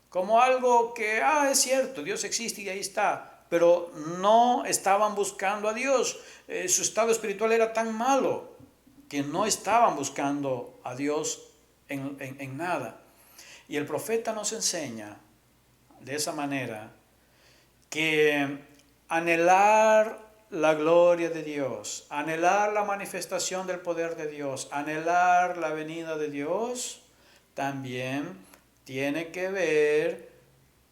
como algo que, es cierto, Dios existe y ahí está, pero no estaban buscando a Dios. Su estado espiritual era tan malo que no estaban buscando a Dios en nada. Y el profeta nos enseña de esa manera que anhelar la gloria de Dios, anhelar la manifestación del poder de Dios, anhelar la venida de Dios, también tiene que ver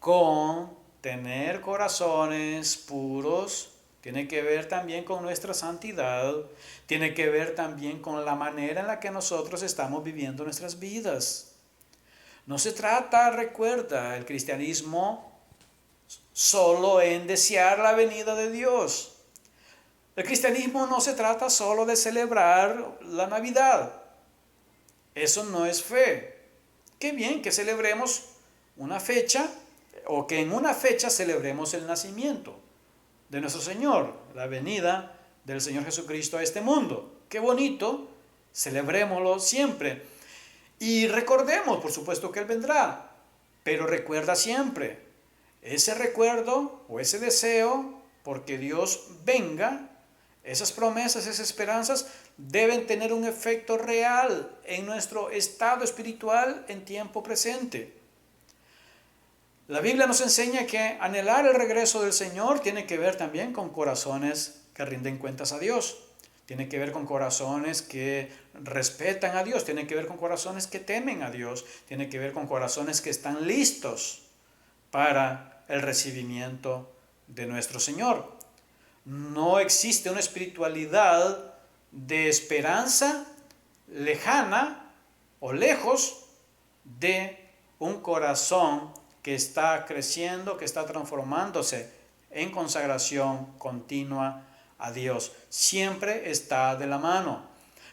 con tener corazones puros, tiene que ver también con nuestra santidad, tiene que ver también con la manera en la que nosotros estamos viviendo nuestras vidas. No se trata, recuerda, el cristianismo solo en desear la venida de Dios. El cristianismo no se trata solo de celebrar la Navidad. Eso no es fe. Qué bien que celebremos una fecha, o que en una fecha celebremos el nacimiento de nuestro Señor, la venida del Señor Jesucristo a este mundo. Qué bonito, celebrémoslo siempre. Y recordemos, por supuesto, que Él vendrá, pero recuerda siempre, ese recuerdo o ese deseo, porque Dios venga, esas promesas, esas esperanzas deben tener un efecto real en nuestro estado espiritual en tiempo presente. La Biblia nos enseña que anhelar el regreso del Señor tiene que ver también con corazones que rinden cuentas a Dios. tiene que ver con corazones que respetan a Dios, tiene que ver con corazones que temen a Dios, tiene que ver con corazones que están listos para el recibimiento de nuestro Señor. No existe una espiritualidad de esperanza lejana o lejos de un corazón que está creciendo, que está transformándose en consagración continua a Dios. Siempre está de la mano.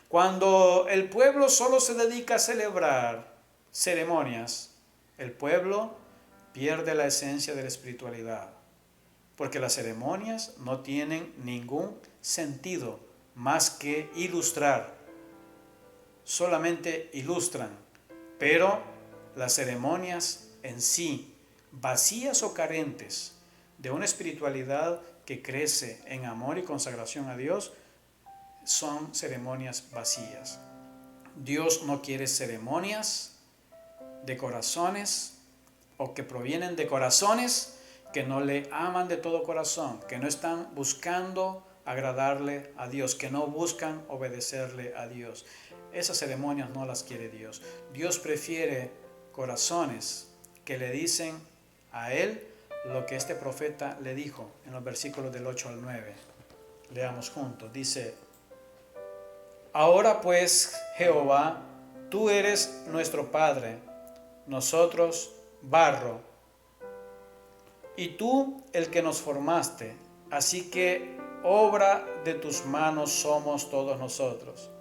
Cuando el pueblo solo se dedica a celebrar ceremonias, el pueblo pierde la esencia de la espiritualidad, porque las ceremonias no tienen ningún sentido más que ilustrar. Solamente ilustran, pero las ceremonias en sí, vacías o carentes de una espiritualidad que crece en amor y consagración a Dios, son ceremonias vacías. Dios no quiere ceremonias de corazones o que provienen de corazones que no le aman de todo corazón, que no están buscando agradarle a Dios, que no buscan obedecerle a Dios. Esas ceremonias no las quiere Dios. Dios prefiere corazones que le dicen a Él lo que este profeta le dijo en los versículos del 8 al 9. Leamos juntos. Dice: ahora pues, Jehová, tú eres nuestro Padre, nosotros barro, y tú el que nos formaste, así que obra de tus manos somos todos nosotros.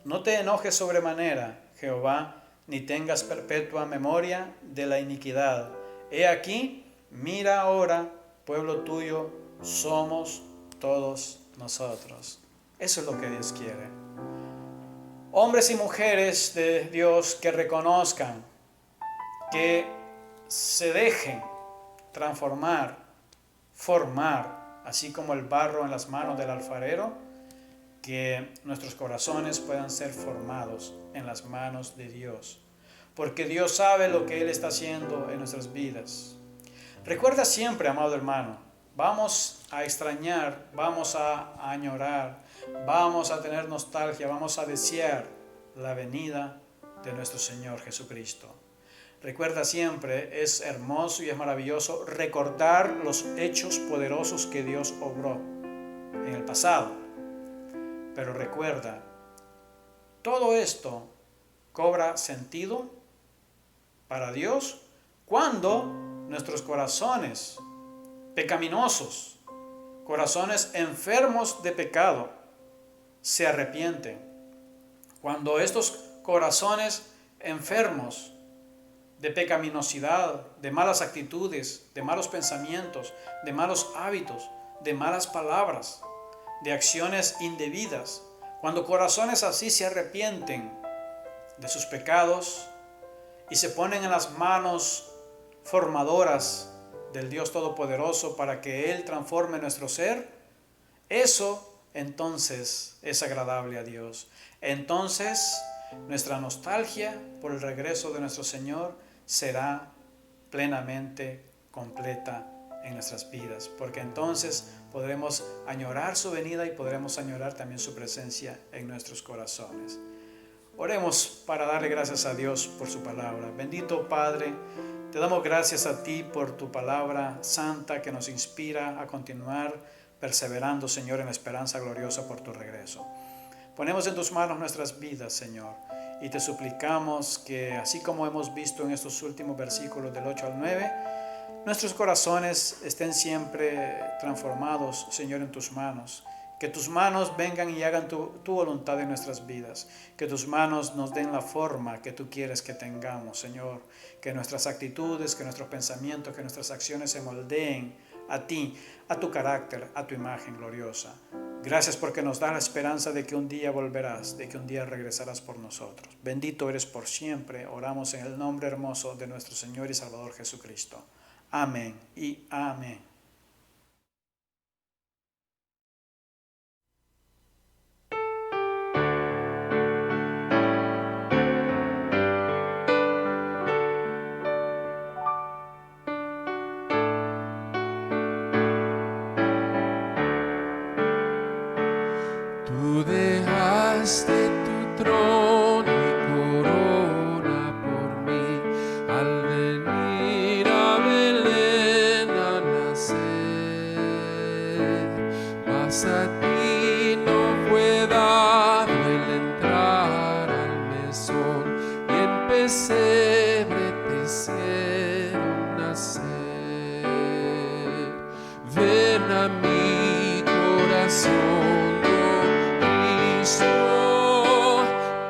No te enojes sobremanera, Jehová, ni tengas perpetua memoria de la iniquidad. He aquí, mira ahora, pueblo tuyo, somos todos nosotros. Eso es lo que Dios quiere. Hombres y mujeres de Dios que reconozcan, que se dejen transformar, formar, así como el barro en las manos del alfarero, que nuestros corazones puedan ser formados en las manos de Dios, porque Dios sabe lo que Él está haciendo en nuestras vidas. Recuerda siempre, amado hermano, vamos a extrañar, vamos a añorar, vamos a tener nostalgia, vamos a desear la venida de nuestro Señor Jesucristo. Recuerda siempre, es hermoso y es maravilloso recordar los hechos poderosos que Dios obró en el pasado. Pero recuerda, todo esto cobra sentido para Dios cuando nuestros corazones pecaminosos, corazones enfermos de pecado, se arrepienten. Cuando estos corazones enfermos de pecaminosidad, de malas actitudes, de malos pensamientos, de malos hábitos, de malas palabras, de acciones indebidas, cuando corazones así se arrepienten de sus pecados y se ponen en las manos formadoras del Dios Todopoderoso para que Él transforme nuestro ser, eso entonces es agradable a Dios. Entonces nuestra nostalgia por el regreso de nuestro Señor será plenamente completa en nuestras vidas, porque entonces podremos añorar su venida y podremos añorar también su presencia en nuestros corazones. Oremos para darle gracias a Dios por su palabra. Bendito Padre, te damos gracias a ti por tu palabra santa que nos inspira a continuar perseverando, Señor, en la esperanza gloriosa por tu regreso. Ponemos en tus manos nuestras vidas, Señor, y te suplicamos que, así como hemos visto en estos últimos versículos del 8 al 9, nuestros corazones estén siempre transformados, Señor, en tus manos. Que tus manos vengan y hagan tu voluntad en nuestras vidas. Que tus manos nos den la forma que tú quieres que tengamos, Señor. Que nuestras actitudes, que nuestros pensamientos, que nuestras acciones se moldeen a ti, a tu carácter, a tu imagen gloriosa. Gracias porque nos da la esperanza de que un día volverás, de que un día regresarás por nosotros. Bendito eres por siempre. Oramos en el nombre hermoso de nuestro Señor y Salvador Jesucristo. Amén y amén. Tú luz de tu trono y corona por mí al venir a Belén a nacer. Mas a ti no fue dado el entrar al mesón y en pesebre te hicieron nacer. Ven a mi corazón, oh Cristo,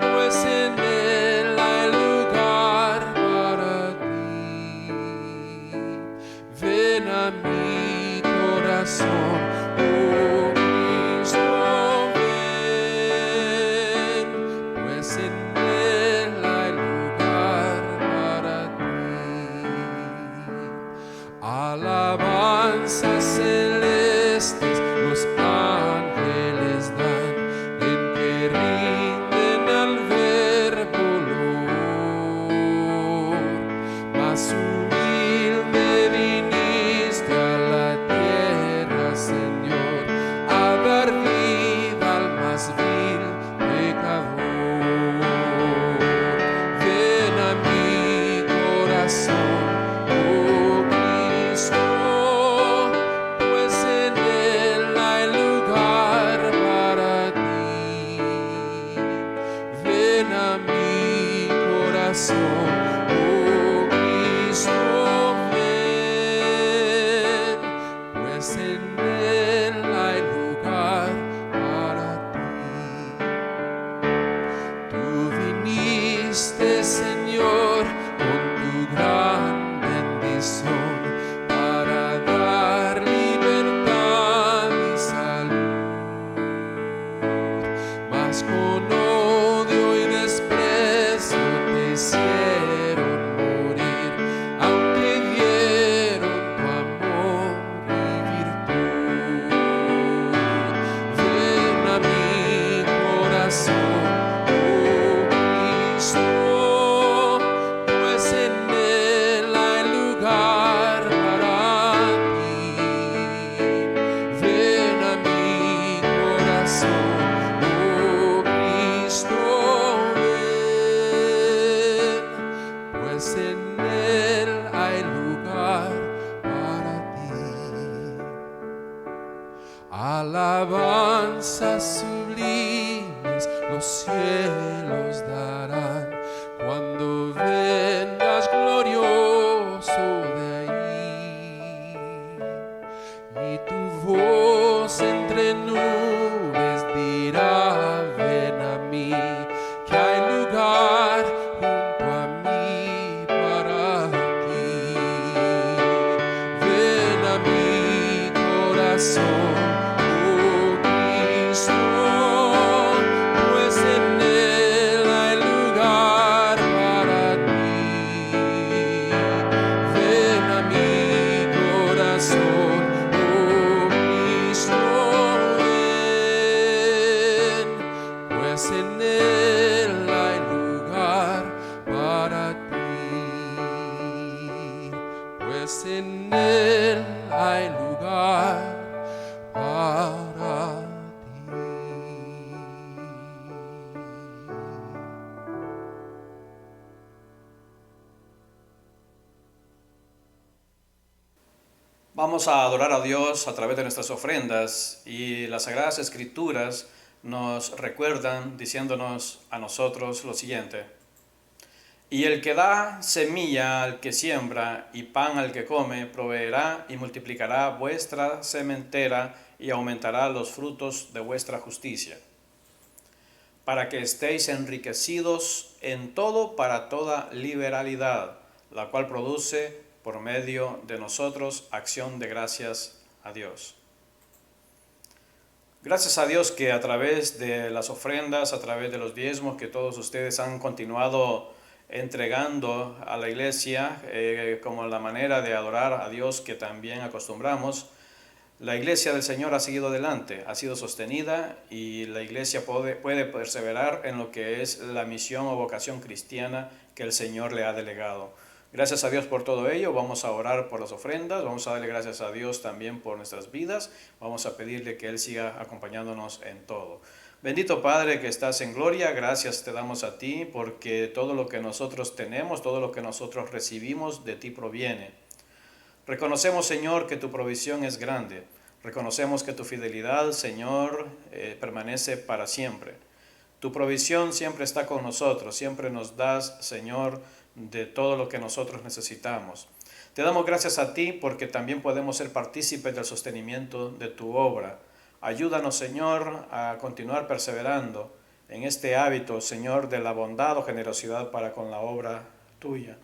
pues en él hay lugar para ti. Ven a mi corazón, oh Cristo, ven, pues en él hay lugar para ti. Alabanzas celestes los ángeles dan, en que rinden al verbo olor. Mas humilde viniste a la tierra, Señor, a dar vida al más vil pecador. Ven a mi corazón, oh Cristo, pues en él hay lugar para ti. Ven a mi corazón, oh Cristo, ven, pues en él hay lugar para ti. Tú viniste, Señor, con tu gran bendición para dar libertad y salud. Mas con odio y desprecio te hicieron morir, aunque dieron tu amor y virtud. Ven a mi corazón, oh Cristo, pues en él hay lugar para ti. Ven a mi corazón, oh Cristo, ven, pues en él hay lugar para ti. Alabanzas sublimes los cielos darán cuando vengas glorioso de ahí, y tu voz entre nubes dirá: ven a mí, que hay lugar junto a mí para ti. Ven a mi corazón, oh Cristo, pues en él hay lugar para ti. Ven a mi corazón, oh Cristo, ven, pues en él hay lugar para ti. Pues en él hay lugar para ti. Vamos a adorar a Dios a través de nuestras ofrendas, y las Sagradas Escrituras nos recuerdan diciéndonos a nosotros lo siguiente: y el que da semilla al que siembra y pan al que come, proveerá y multiplicará vuestra sementera y aumentará los frutos de vuestra justicia, para que estéis enriquecidos en todo para toda liberalidad, la cual produce por medio de nosotros acción de gracias a Dios. Gracias a Dios que a través de las ofrendas, a través de los diezmos que todos ustedes han continuado entregando a la iglesia, como la manera de adorar a Dios que también acostumbramos, la iglesia del Señor ha seguido adelante, ha sido sostenida, y la iglesia puede perseverar en lo que es la misión o vocación cristiana que el Señor le ha delegado. Gracias a Dios por todo ello. Vamos a orar por las ofrendas, vamos a darle gracias a Dios también por nuestras vidas, vamos a pedirle que Él siga acompañándonos en todo. Bendito Padre que estás en gloria, gracias te damos a ti porque todo lo que nosotros tenemos, todo lo que nosotros recibimos de ti proviene. Reconocemos, Señor, que tu provisión es grande. Reconocemos que tu fidelidad, Señor, permanece para siempre. Tu provisión siempre está con nosotros, siempre nos das, Señor, de todo lo que nosotros necesitamos. Te damos gracias a ti porque también podemos ser partícipes del sostenimiento de tu obra. Ayúdanos, Señor, a continuar perseverando en este hábito, Señor, de la bondad o generosidad para con la obra tuya.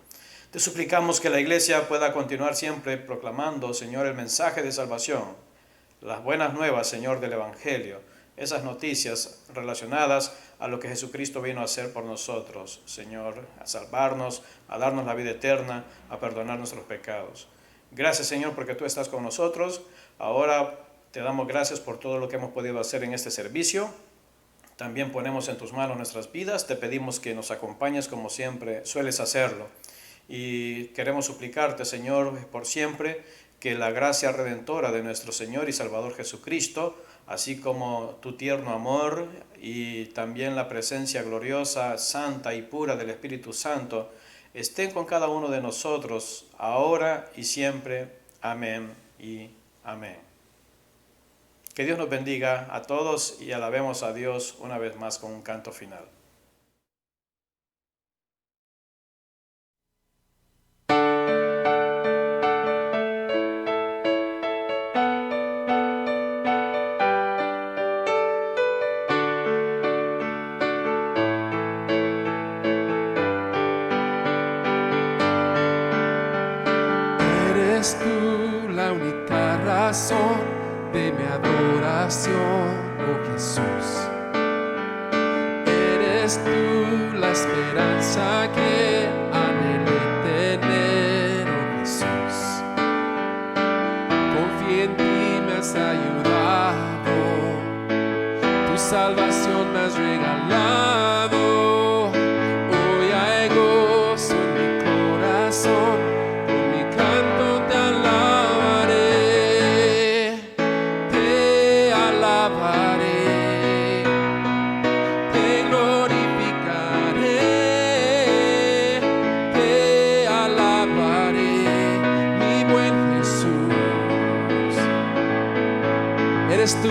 Te suplicamos que la Iglesia pueda continuar siempre proclamando, Señor, el mensaje de salvación, las buenas nuevas, Señor, del Evangelio, esas noticias relacionadas a lo que Jesucristo vino a hacer por nosotros, Señor, a salvarnos, a darnos la vida eterna, a perdonar nuestros pecados. Gracias, Señor, porque tú estás con nosotros. Ahora te damos gracias por todo lo que hemos podido hacer en este servicio. También ponemos en tus manos nuestras vidas. Te pedimos que nos acompañes como siempre sueles hacerlo. Y queremos suplicarte, Señor, por siempre, que la gracia redentora de nuestro Señor y Salvador Jesucristo, así como tu tierno amor y también la presencia gloriosa, santa y pura del Espíritu Santo, estén con cada uno de nosotros, ahora y siempre. Amén y amén. Que Dios nos bendiga a todos y alabemos a Dios una vez más con un canto final. Eres tú la única razón de mi adoración, oh Jesús. Eres tú la esperanza que anhelé tener, oh Jesús. Confía en ti, me has ayudado, tu salvación me has regalado. Hoy hay gozo en mi corazón. Eres tú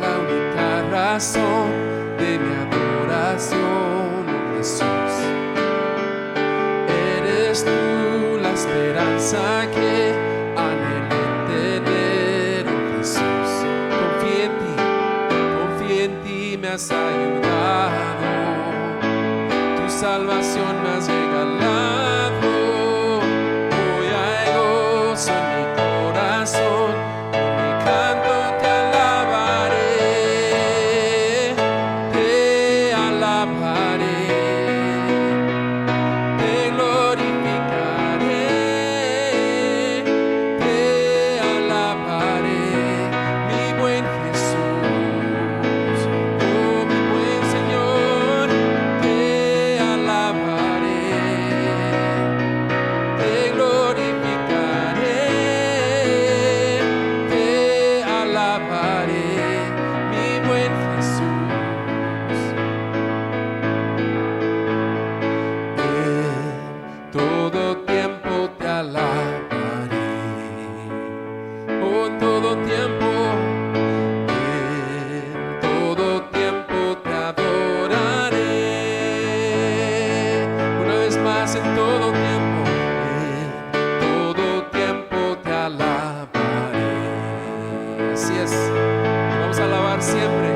la única razón de mi adoración, oh Jesús. Eres tú la esperanza que anhelé tener, oh Jesús. Confía en ti, me has ayudado, tu salvación me has regalado. Hoy hay gozo en mi corazón. Siempre.